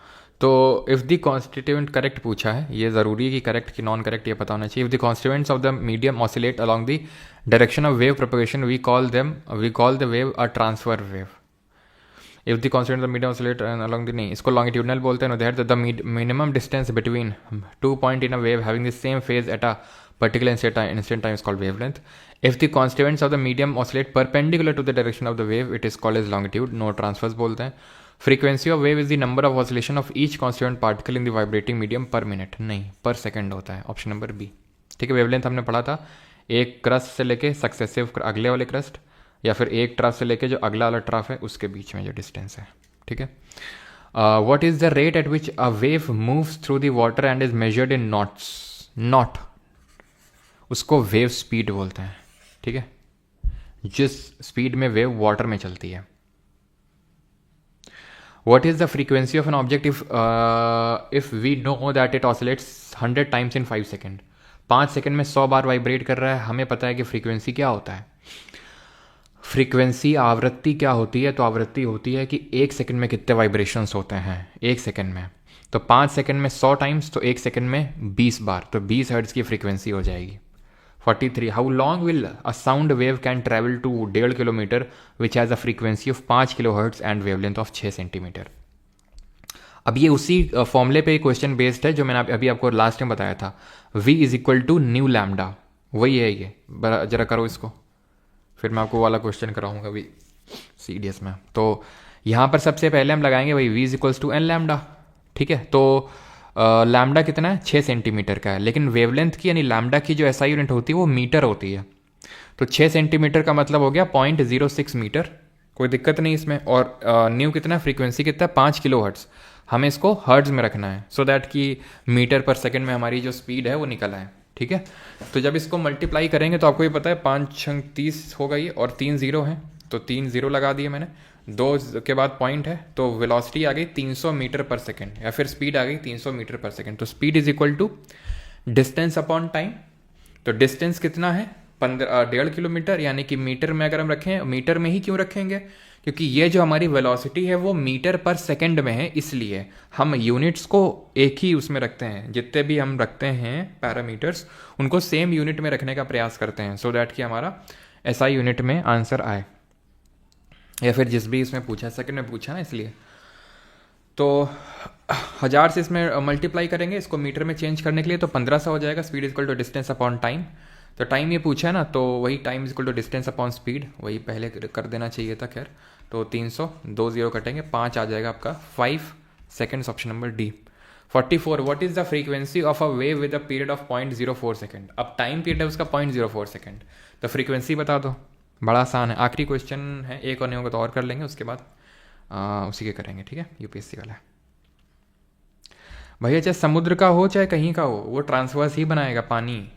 S1: तो इफ़ द कॉन्स्टिट्यूएंट करेक्ट पूछा है, ये ज़रूरी है कि करेक्ट कि नॉन करेक्ट ये पता होना चाहिए। If the constituents of the medium oscillate along the direction of wave propagation we call the wave a transfer wave. If the constituent the medium oscillate along the, नहीं इसको longitudinal बोलते हैं। That the minimum distance between 2 point in a wave having the same phase at a particular instant time is called wavelength. If the constituents of the medium oscillate perpendicular to the direction of the wave, it is called as longitude. No transverse बोलते हैं। Frequency of wave is the number of oscillation of each constituent particle in the vibrating medium per minute. नहीं, per second होता है। Option number B. ठीक है, wavelength हमने पढ़ा था, एक क्रस्ट से लेके सक्सेसिव अगले वाले क्रस्ट, या फिर एक ट्राफ से लेके जो अगला वाला ट्राफ है उसके बीच में जो डिस्टेंस है। ठीक है। What is the rate at which a wave moves through the water and is measured in knots? Knot उसको वेव स्पीड बोलते हैं। ठीक है, जिस स्पीड में वेव वाटर में चलती है। What is the frequency of an object if we know that it oscillates 100 times in 5 second? 5 second में 100 बार वाइब्रेट कर रहा है, हमें पता है कि फ्रीक्वेंसी क्या होता है। फ्रीक्वेंसी आवृत्ति क्या होती है? तो आवृत्ति होती है कि 1 सेकेंड में कितने वाइब्रेशंस होते हैं 1 सेकेंड में। तो 5 सेकेंड में 100 टाइम्स, तो 1 सेकेंड में 20 बार, तो 20 हर्ट्ज की फ्रीक्वेंसी हो जाएगी। 43. How long will a sound wave can travel to 1.5 kilometre which has a frequency of 5 kilohertz and wavelength of 6 centimetre? अब ये उसी फॉर्मूले पे क्वेश्चन बेस्ड है जो मैंने अभी आपको लास्ट टाइम बताया था। V is equal to nu lambda, वही है ये। जरा करो इसको, फिर मैं आपको वाला क्वेश्चन कराऊंगा भी CDS में। तो यहाँ पर सबसे पहले हम लगाएंगे वही V is equals to n lambda. ठीक है, तो लैम्डा कितना है? 6 सेंटीमीटर का है, लेकिन वेवलेंथ की यानी लैम्डा की जो SI यूनिट होती है वो मीटर होती है। तो 6 सेंटीमीटर का मतलब हो गया 0.06 मीटर, कोई दिक्कत नहीं इसमें। और न्यू कितना, फ्रीक्वेंसी कितना है? 5 किलो हर्ट्ज। हमें इसको हर्ट्ज में रखना है सो दैट कि मीटर पर सेकेंड में हमारी जो स्पीड है वो निकल आए। ठीक है, तो जब इसको मल्टीप्लाई करेंगे तो आपको ये पता है 5 × 30 होगा ये, और 3 0 हैं, तो 3 0 लगा दिए मैंने, 2 के बाद पॉइंट है, तो वेलोसिटी आ गई 300 मीटर पर सेकेंड, या फिर स्पीड आ गई 300 मीटर पर सेकेंड। तो speed is equal to distance upon time. तो डिस्टेंस कितना है? 1.5 किलोमीटर, यानी कि मीटर में अगर हम रखें, मीटर में ही क्यों रखेंगे? क्योंकि ये जो हमारी वेलोसिटी है वो मीटर पर सेकेंड में है, इसलिए हम यूनिट्स को एक ही उसमें रखते हैं। जितने भी हम रखते हैं पैरामीटर्स उनको सेम यूनिट में रखने का प्रयास करते हैं, सो दैट कि हमारा SI यूनिट में आंसर आए, या फिर जिस भी इसमें पूछा, सेकंड में पूछा ना, इसलिए। तो 1000 से इसमें मल्टीप्लाई करेंगे इसको मीटर में चेंज करने के लिए, तो 1500 हो जाएगा। Speed equal to distance upon time. तो टाइम ये पूछा है ना, तो वही time equal to distance upon speed, वही पहले कर देना चाहिए था। खैर, तो 300, 2 0 कटेंगे, 5 आ जाएगा आपका 5 seconds, option number D. 44. What is the frequency of a wave with a period of 0.04 second? अब टाइम पीरियड है उसका 0.04 सेकेंड, तो फ्रीक्वेंसी बता दो। बड़ा आसान है, आखिरी क्वेश्चन है, एक और नहीं होगा तो और कर लेंगे, उसके बाद उसी के करेंगे। ठीक है, UPSC वाला है भैया, चाहे समुद्र का हो चाहे कहीं का हो, वो ट्रांसवर्स ही बनाएगा पानी।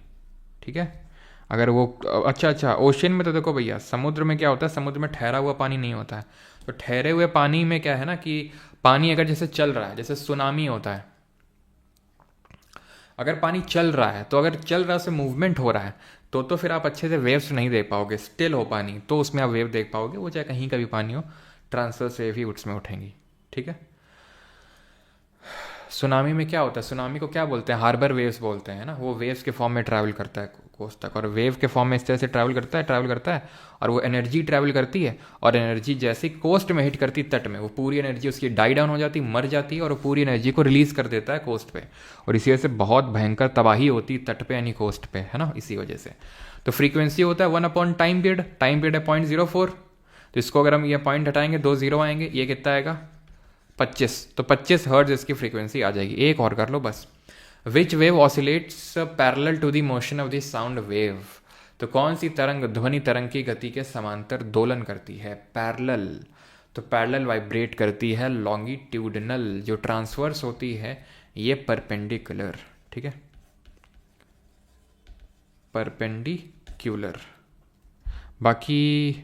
S1: ठीक है, अगर वो, अच्छा ओशियन में तो देखो भैया, समुद्र में क्या होता है, समुद्र में ठहरा हुआ पानी नहीं होता है। तो ठहरे हुए पानी में क्या है ना कि पानी अगर जैसे चल रहा है, जैसे सुनामी होता है, अगर पानी चल रहा है तो अगर चल रहा से मूवमेंट हो रहा है तो फिर आप अच्छे से वेव्स नहीं देख पाओगे। स्टिल हो पानी तो उसमें आप वेव देख पाओगे, वो चाहे कहीं का भी पानी हो, ट्रांसवर्स वेव ही उसमें उठेंगी। ठीक है। सुनामी में क्या होता है, सुनामी को क्या बोलते हैं, हार्बर वेव्स बोलते हैं ना। वो वेव्स के फॉर्म में ट्रैवल करता है कोस्ट तक, और वेव के फॉर्म में इस तरह से ट्रैवल करता है और वो एनर्जी ट्रैवल करती है, और एनर्जी जैसे कोस्ट में हिट करती है तट में, वो पूरी एनर्जी उसकी डाई डाउन हो जाती, मर जाती है, और वो पूरी एनर्जी को रिलीज कर देता है कोस्ट पे, और इसी वजह से बहुत भयंकर तबाही होती है तट पे यानी कोस्ट पे, है ना, इसी वजह से। तो फ्रीक्वेंसी होता है 1 टाइम पीरियड है 0.04। तो इसको अगर हम ये पॉइंट हटाएंगे 2 जीरो आएंगे, ये कितना आएगा 25। तो 25 हर्ट्ज इसकी फ्रीक्वेंसी आ जाएगी। एक और कर लो बस। Which wave oscillates parallel to the motion of the sound wave. तो कौन सी तरंग ध्वनि तरंग की गति के समांतर दोलन करती है, पैरेलल। तो पैरेलल वाइब्रेट करती है, लॉन्गिट्यूडनल जो ट्रांसवर्स होती है ये परपेंडिकुलर। ठीक है, परपेंडिकुलर। बाकी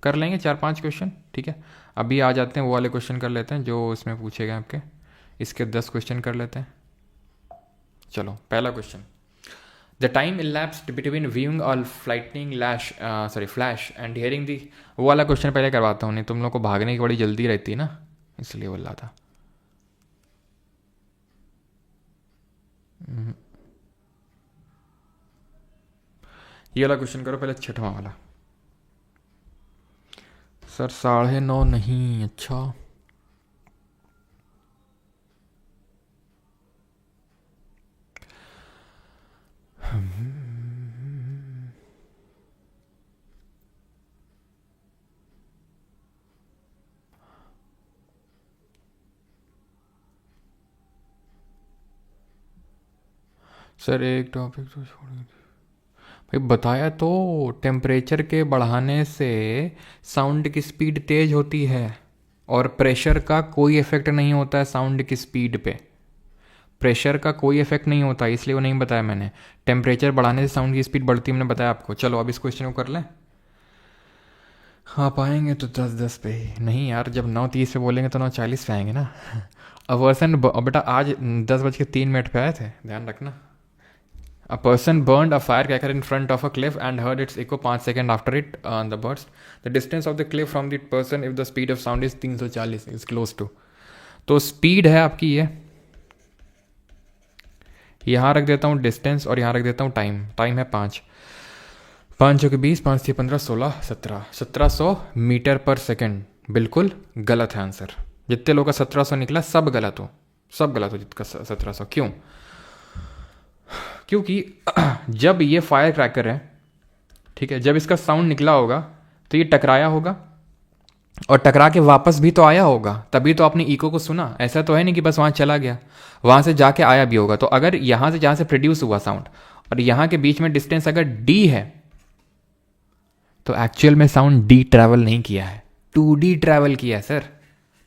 S1: कर लेंगे 4-5 क्वेश्चन। ठीक है, अभी आ जाते हैं वो वाले क्वेश्चन कर लेते हैं जो इसमें पूछे गए आपके। इसके 10 क्वेश्चन कर लेते हैं। चलो पहला question, the time elapsed between viewing और फ्लैश एंड हियरिंग दी। वो वाला क्वेश्चन पहले करवाता हूँ, नहीं तुम लोग को भागने की बड़ी जल्दी रहती है ना, इसलिए बोल रहा था। ये वाला क्वेश्चन करो पहले, 6वां वाला। सर 9:30 नहीं, अच्छा सर एक टॉपिक तो छोड़ भाई, बताया तो टेम्परेचर के बढ़ाने से साउंड की स्पीड तेज होती है, और प्रेशर का कोई इफेक्ट नहीं होता है साउंड की स्पीड पे। प्रेशर का कोई इफेक्ट नहीं होता, इसलिए वो नहीं बताया मैंने। टेम्परेचर बढ़ाने से साउंड की स्पीड बढ़ती है, मैंने बताया आपको। चलो अब इस क्वेश्चन को कर लें। हाँ पाएंगे तो 10-10 पे ही, नहीं यार जब 9:30 पे बोलेंगे तो 9:40 पे आएंगे ना। अवर्सन बेटा आज 10:03 पे आए थे, ध्यान रखना। A person burned a firecracker in front of a cliff and heard its echo 5 seconds after it the burst. The distance of the cliff from the person if the speed of sound is 340 is close to. तो speed है आपकी ये, यहाँ रख देता हूँ distance और यहाँ रख देता हूँ टाइम। टाइम है 5 5 20 5 15 16 17 1700 मीटर पर सेकेंड। बिल्कुल गलत है आंसर। जितने लोग का 1700 निकला सब गलत हो, सब गलत हो जितका 1700। क्यों? क्योंकि जब ये फायर क्रैकर है, ठीक है, जब इसका साउंड निकला होगा तो ये टकराया होगा, और टकरा के वापस भी तो आया होगा, तभी तो आपने इको को सुना। ऐसा तो है नहीं कि बस वहाँ चला गया, वहाँ से जाके आया भी होगा। तो अगर यहाँ से जहाँ से प्रोड्यूस हुआ साउंड और यहाँ के बीच में डिस्टेंस अगर डी है, तो एक्चुअल में साउंड डी ट्रैवल नहीं किया है, 2D ट्रैवल किया है सर,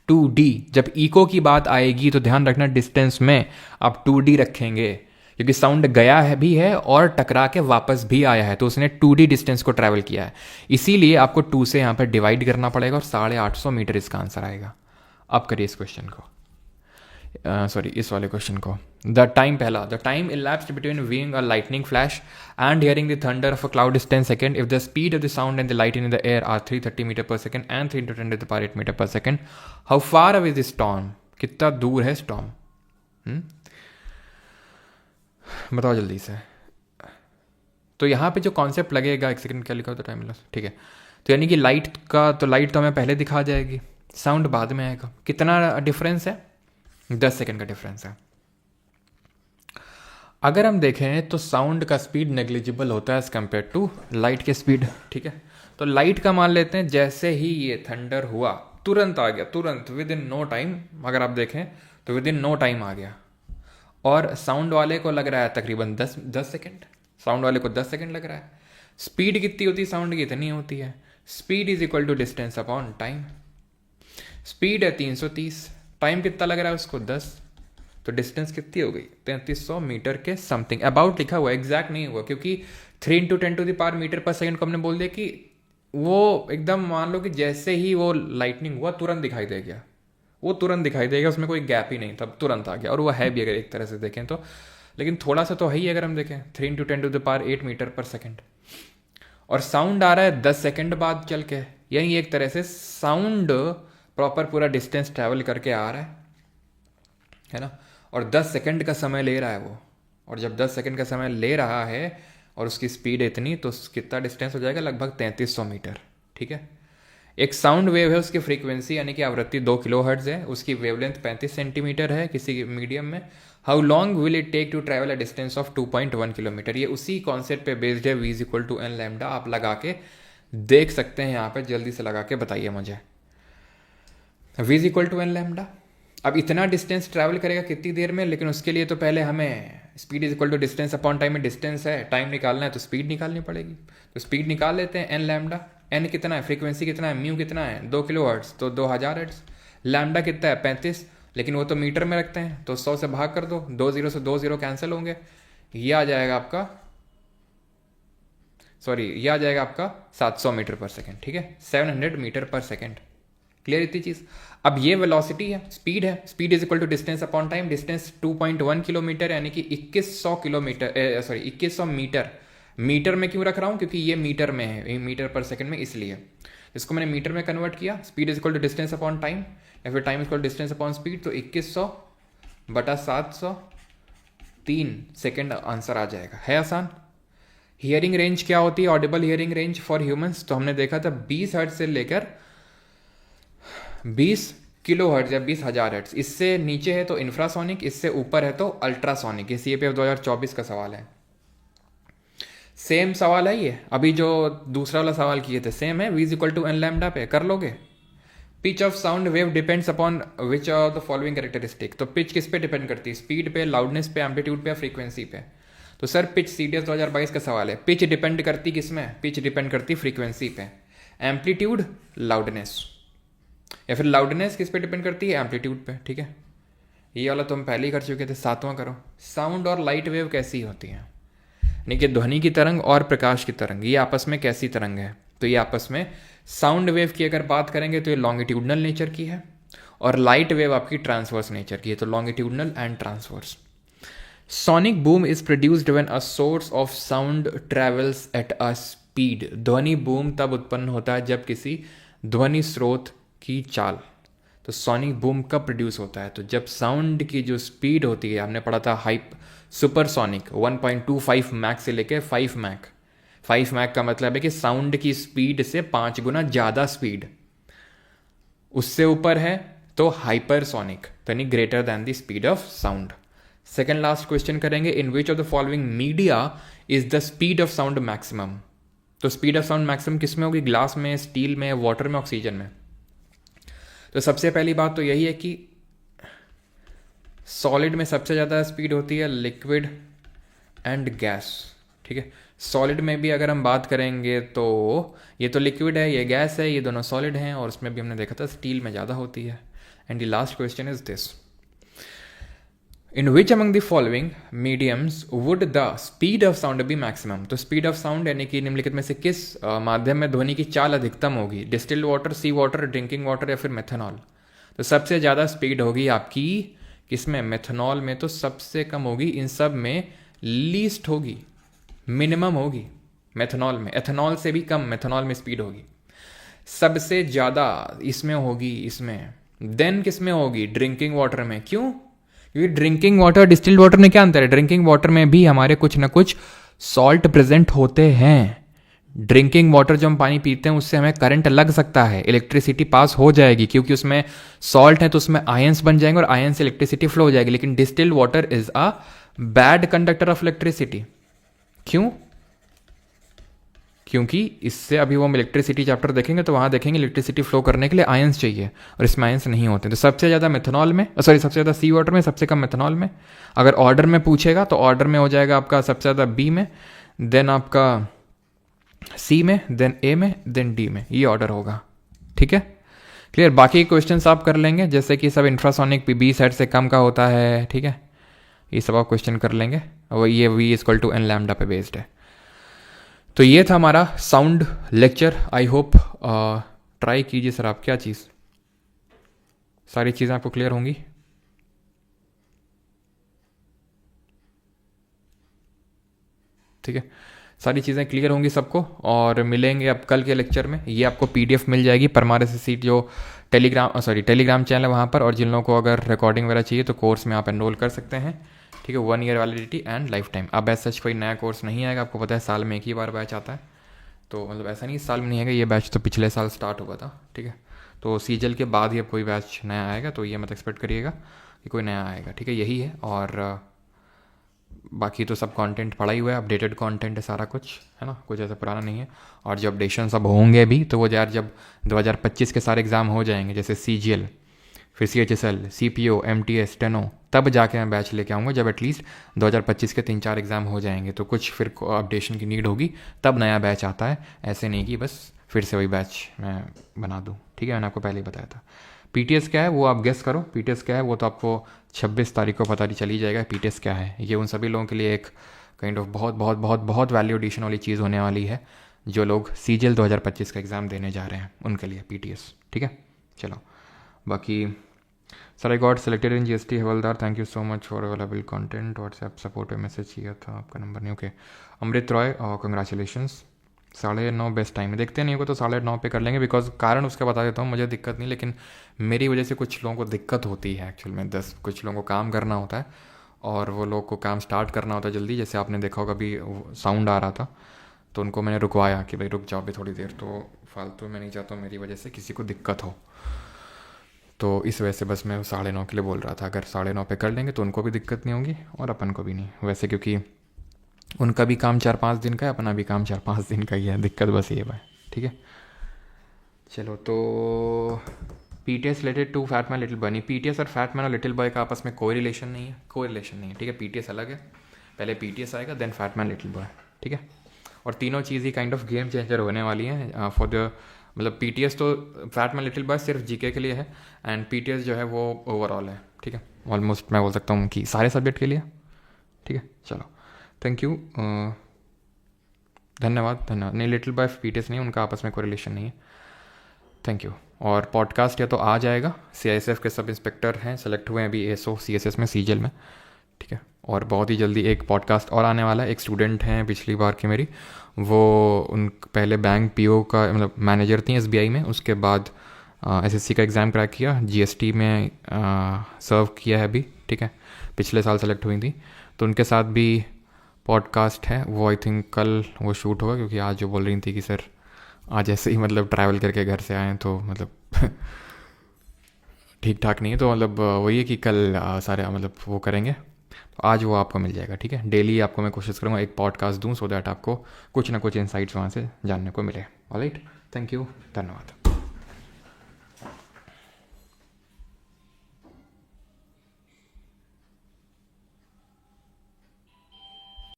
S1: 2D। जब इको की बात आएगी तो ध्यान रखना डिस्टेंस में आप 2D रखेंगे, क्योंकि साउंड गया है भी है और टकरा के वापस भी आया है, तो उसने 2D डिस्टेंस को ट्रैवल किया है। इसीलिए आपको 2 से यहाँ पर डिवाइड करना पड़ेगा और 850 मीटर इसका आंसर आएगा। अब करिए इस क्वेश्चन को, सॉरी इस वाले क्वेश्चन को। द टाइम पहला, the time elapsed between viewing a lightning flash and hearing the thunder of a cloud is 10 second if the speed of the sound and the light in the air are 330 metre per second and 310 metre per second. How far away is the storm. कितना दूर है storm? बताओ जल्दी से। तो यहाँ पे जो कॉन्सेप्ट लगेगा, एक सेकंड क्या लिखा होता टाइम लॉस, ठीक है। तो यानी कि लाइट का, तो लाइट तो हमें पहले दिखा जाएगी, साउंड बाद में आएगा। कितना डिफरेंस है? 10 सेकंड का डिफरेंस है। अगर हम देखें तो साउंड का स्पीड नेग्लिजिबल होता है एज कम्पेयर टू लाइट के स्पीड, ठीक है। तो लाइट का मान लेते हैं, जैसे ही ये थंडर हुआ तुरंत आ गया, तुरंत विद इन नो टाइम। अगर आप देखें तो विद इन नो टाइम आ गया, और साउंड वाले को लग रहा है तकरीबन 10 सेकंड। साउंड वाले को 10 सेकंड लग रहा है। स्पीड कितनी होती है साउंड की? इतनी होती है। Speed is equal to distance upon time. Speed है 330, टाइम कितना लग रहा है उसको? 10। तो डिस्टेंस कितनी हो गई 3300 मीटर के समथिंग। अबाउट लिखा हुआ, एग्जैक्ट नहीं हुआ, क्योंकि 3 × 10⁻⁻ मीटर पर सेकंड को हमने बोल दिया कि वो एकदम मान लो कि जैसे ही वो लाइटनिंग हुआ तुरंत दिखाई दे गया, वो तुरंत दिखाई देगा, उसमें कोई गैप ही नहीं, तब तुरंत आ गया। और वो है भी अगर एक तरह से देखें तो, लेकिन थोड़ा सा तो है ही अगर हम देखें 3 × 10⁸ मीटर पर सेकेंड। और साउंड आ रहा है 10 सेकेंड बाद चल के, यानी एक तरह से साउंड प्रॉपर पूरा डिस्टेंस ट्रैवल करके आ रहा है ना, और 10 सेकेंड का समय ले रहा है वो। और जब 10 सेकेंड का समय ले रहा है और उसकी स्पीड इतनी, तो कितना डिस्टेंस हो जाएगा, लगभग 3300 मीटर। ठीक है, एक साउंड वेव है, उसकी फ्रीक्वेंसी यानी कि आवृत्ति 2 किलोहर्ट्ज है, उसकी वेवलेंथ 35 सेंटीमीटर है किसी मीडियम में। How long will it take to travel a distance of 2.1 kilometre. ये उसी कॉन्सेप्ट पे बेस्ड है, v = n लैम्डा। आप लगा के देख सकते हैं यहाँ पे, जल्दी से लगा के बताइए मुझे। v = n lambda. अब इतना डिस्टेंस ट्रैवल करेगा कितनी देर में, लेकिन उसके लिए तो पहले हमें स्पीड = डिस्टेंस अपॉन टाइम में, डिस्टेंस है, टाइम निकालना है तो स्पीड निकालनी पड़ेगी। तो स्पीड निकाल लेते हैं, n लैम्डा। n कितना है, फ्रीक्वेंसी कितना है, म्यू कितना है, 2 किलोहर्ट्ज, तो 2000 हर्ट्ज। लैम्डा कितना है, 35, लेकिन वो तो मीटर में रखते हैं, तो 100 से भाग कर दो, 2 0 से 2 0 कैंसिल होंगे, ये आ जाएगा आपका, सॉरी ये आ जाएगा आपका 700 मीटर पर सेकेंड। ठीक है, 700 मीटर पर सेकेंड। क्लियर इतनी चीज। अब ये वेलोसिटी है, स्पीड है, speed = distance upon time, distance 2.1 kilometre यानी कि 2100 किलोमीटर, सॉरी 2100 मीटर। मीटर में क्यों रख रहा हूं, क्योंकि ये मीटर में है, मीटर पर सेकंड में, इसलिए इसको मैंने मीटर में कन्वर्ट किया। स्पीड = डिस्टेंस अपॉन टाइम, या फिर टाइम = डिस्टेंस अपॉन स्पीड, तो 2100 बटा 700, 3 सेकेंड आंसर आ जाएगा। है आसान। हियरिंग रेंज क्या होती है, Audible hearing range for humans, तो हमने देखा था 20 हर्ट्ज से लेकर 20 किलो हर्ट्ज या 20,000 हर्ट्ज। इससे नीचे है तो इंफ्रासोनिक, इससे ऊपर है तो अल्ट्रासोनिक। ये CAPF 2024 का सवाल है। सेम सवाल है ये, अभी जो दूसरा वाला सवाल किए थे सेम है, v = n लैम्डा पे कर लोगे। Pitch of sound wave depends upon which of the following characteristic. तो पिच किस पे डिपेंड करती है, स्पीड पे, लाउडनेस पे, एम्पलीट्यूड पे, फ्रीक्वेंसी पे। तो सर पिच CDS 2022 का सवाल है, पिच डिपेंड करती किस में, पिच डिपेंड करती फ्रीक्वेंसी पे, एम्पलीट्यूड लाउडनेस, या फिर लाउडनेस किस पे डिपेंड करती है, एम्पलीट्यूड पे। ठीक है, ये वाला तो हम पहले ही कर चुके थे। 7वां करो, साउंड और लाइट वेव कैसी होती हैं, यानी कि ध्वनि की तरंग और प्रकाश की तरंग, ये आपस में कैसी तरंग है। तो ये आपस में, साउंड वेव की अगर बात करेंगे तो ये लॉन्गिट्यूडनल नेचर की है, और लाइट वेव आपकी ट्रांसवर्स नेचर की है, तो longitudinal and transverse. Sonic boom is produced when a source of sound travels at a speed. ध्वनि बूम तब उत्पन्न होता है जब किसी ध्वनि स्रोत की चाल, तो सोनिक बूम कब प्रोड्यूस होता है, तो जब साउंड की जो स्पीड होती है, हमने पढ़ा था हाइप सुपरसोनिक 1.25 मैक से लेके 5 मैक। 5 मैक का मतलब है कि साउंड की स्पीड से 5 गुना ज़्यादा स्पीड, उससे ऊपर है तो हाइपरसोनिक, यानी greater than the speed of sound. Second last question करेंगे, in which of the following media is the speed of sound maximum. तो स्पीड ऑफ साउंड मैक्सिमम किस में होगी, ग्लास में, स्टील में, वाटर में, ऑक्सीजन में। तो सबसे पहली बात तो यही है कि सॉलिड में सबसे ज़्यादा स्पीड होती है, लिक्विड एंड गैस। ठीक है, सॉलिड में भी अगर हम बात करेंगे तो ये तो लिक्विड है, ये गैस है, ये दोनों सॉलिड हैं, और उसमें भी हमने देखा था स्टील में ज़्यादा होती है। And the last question is this, in which among the following mediums would the speed of sound be maximum. तो स्पीड ऑफ साउंड यानी कि निम्नलिखित में से किस माध्यम में ध्वनि की चाल अधिकतम होगी, डिस्टिल्ड वाटर, सी वाटर, ड्रिंकिंग वाटर, या फिर मेथनॉल। तो सबसे ज़्यादा स्पीड होगी आपकी किसमें, मेथनॉल में। तो सबसे कम होगी इन सब में, लीस्ट होगी, मिनिमम होगी मेथनॉल में। एथनॉल से भी कम मेथनॉल में स्पीड होगी। सबसे ज़्यादा इसमें होगी, इसमें देन किसमें होगी, ड्रिंकिंग वाटर में। क्यों, क्योंकि ड्रिंकिंग वाटर डिस्टिल्ड वाटर में क्या अंतर है, ड्रिंकिंग वाटर में भी हमारे कुछ ना कुछ सॉल्ट प्रेजेंट होते हैं। ड्रिंकिंग वाटर जो हम पानी पीते हैं उससे हमें करंट लग सकता है, इलेक्ट्रिसिटी पास हो जाएगी, क्योंकि उसमें सॉल्ट है तो उसमें आयंस बन जाएंगे और आयन से इलेक्ट्रिसिटी फ्लो हो जाएगी। लेकिन distilled water is a bad conductor of electricity. क्यों, क्योंकि इससे अभी वो हम इलेक्ट्रिसिटी चैप्टर देखेंगे तो वहाँ देखेंगे इलेक्ट्रिसिटी फ्लो करने के लिए आयंस चाहिए, और इसमें आयंस नहीं होते। तो सबसे ज़्यादा मेथनॉल में, सॉरी सबसे ज़्यादा सी वाटर में, सबसे कम मेथनॉल में। अगर ऑर्डर में पूछेगा तो ऑर्डर में हो जाएगा आपका सबसे ज़्यादा बी में, देन आपका सी में, देन ए में, देन डी में, ये ऑर्डर होगा। ठीक है, क्लियर। बाकी क्वेश्चंस आप कर लेंगे, जैसे कि सब इंफ्रासोनिक बी सेट से कम का होता है, ठीक है, ये सब आप क्वेश्चन कर लेंगे, और ये v equal to n lambda पे बेस्ड है। तो ये था हमारा sound lecture. I hope try कीजिए सर आप, क्या चीज़, सारी चीज़ें आपको क्लियर होंगी। ठीक है, सारी चीज़ें क्लियर होंगी सबको, और मिलेंगे अब कल के लेक्चर में। ये आपको पीडीएफ मिल जाएगी परमार सीट जो टेलीग्राम चैनल है वहाँ पर, और जिन लोगों को अगर रिकॉर्डिंग वगैरह चाहिए तो कोर्स में आप एनरोल कर सकते हैं। ठीक है, 1 year validity and life time. अब ऐसा सच कोई नया कोर्स नहीं आएगा, आपको पता है साल में एक ही बार बैच आता है, तो मतलब ऐसा नहीं साल में नहीं आएगा, ये बैच तो पिछले साल स्टार्ट हुआ था। ठीक है, तो सीजल के बाद ही अब कोई बैच नया आएगा, तो ये मत एक्सपेक्ट करिएगा कि कोई नया आएगा। ठीक है, यही है, और बाकी तो सब कंटेंट पड़ा ही हुआ है, अपडेटेड कंटेंट है सारा कुछ, है ना, कुछ ऐसा पुराना नहीं है। और जो अपडेशन सब होंगे भी, तो वो यार जब 2025 के सारे एग्ज़ाम हो जाएंगे, जैसे CGL, फिर CHSL, CPO, MTS, स्टेनो, तब जाके मैं बैच लेके आऊँगा, जब एटलीस्ट 2025 के 3-4 एग्ज़ाम हो जाएंगे, तो कुछ फिर अपडेशन की नीड होगी, तब नया बैच आता है। ऐसे नहीं कि बस फिर से वही बैच मैं बना दूँ। ठीक है, मैंने आपको पहले ही बताया था। PTS क्या है वो आप गेस करो, PTS क्या है वो तो आपको 26 तारीख को पता ही चली जाएगा PTS क्या है। ये उन सभी लोगों के लिए एक काइंड ऑफ बहुत बहुत बहुत बहुत वैल्यू एडिशन वाली चीज़ होने वाली है, जो लोग CGL 2025 का एग्ज़ाम देने जा रहे हैं उनके लिए PTS। ठीक है, चलो बाकी sir I got selected in GST havildar, thank you so much for available content, WhatsApp support पे मैसेज किया था, आपका नंबर नहीं। ओके, अमृत रॉय, कंग्रेचुलेशंस। 9:30 बेस्ट टाइम है, देखते नहीं होगा तो 9:30 पे कर लेंगे, बिकॉज कारण उसका बता देता हूँ, मुझे दिक्कत नहीं, लेकिन मेरी वजह से कुछ लोगों को दिक्कत होती है एक्चुअल में। कुछ लोगों को काम करना होता है, और वो लोग को काम स्टार्ट करना होता है जल्दी, जैसे आपने देखा होगा अभी साउंड आ रहा था, तो उनको मैंने रुकवाया कि भाई रुक जाओ भी थोड़ी देर, तो फालतू में नहीं चाहता हूँ मेरी वजह से किसी को दिक्कत हो, तो इस वजह से बस मैं 9:30 के लिए बोल रहा था। अगर 9:30 पे कर लेंगे तो उनको भी दिक्कत नहीं होगी और अपन को भी नहीं, वैसे क्योंकि उनका भी काम 4-5 दिन का है, अपना भी काम 4-5 दिन का ही है, दिक्कत बस ये है। ठीक है, चलो तो PTS related to fat man little boy, नहीं PTS और फैटमैन और लिटिल बॉय का आपस में कोई रिलेशन नहीं है, कोई रिलेशन नहीं है। ठीक है, PTS अलग है, पहले PTS आएगा देन फैटमैन लिटिल बॉय। ठीक है, और तीनों चीज़ ही काइंड ऑफ गेम चेंजर होने वाली हैं फॉर द, मतलब PTS तो फैटमैन लिटिल बॉय सिर्फ GK के लिए है, एंड PTS जो है वो ओवरऑल है। ठीक है, ऑलमोस्ट मैं बोल सकता हूँ कि सारे सब्जेक्ट के लिए। ठीक है, चलो थैंक यू, धन्यवाद। नहीं लिटिल बॉय PTS नहीं, उनका आपस में कोई रिलेशन नहीं है। Thank you. और पॉडकास्ट या तो आ जाएगा, CISF के सब इंस्पेक्टर हैं सेलेक्ट हुए हैं अभी ASO CSS में CGL में। ठीक है, और बहुत ही जल्दी एक पॉडकास्ट और आने वाला है। एक स्टूडेंट हैं पिछली बार की मेरी, वो उन पहले बैंक PO का मतलब मैनेजर थी SBI में, उसके बाद SSC का एग्ज़ाम क्रैक किया, GST में सर्व किया है अभी। ठीक है, पिछले साल सेलेक्ट हुई थी, तो उनके साथ भी पॉडकास्ट है, वो आई थिंक कल वो शूट होगा, क्योंकि आज जो बोल रही थी कि सर आज ऐसे ही मतलब ट्रैवल करके घर से आए तो मतलब ठीक ठाक नहीं है, तो मतलब वही है कि कल सारे मतलब वो करेंगे, तो आज वो आपको मिल जाएगा। ठीक है, डेली आपको मैं कोशिश करूँगा एक पॉडकास्ट दूँ, सो दैट आपको कुछ ना कुछ इनसाइट्स वहाँ से जानने को मिले। ऑलराइट, थैंक यू, धन्यवाद।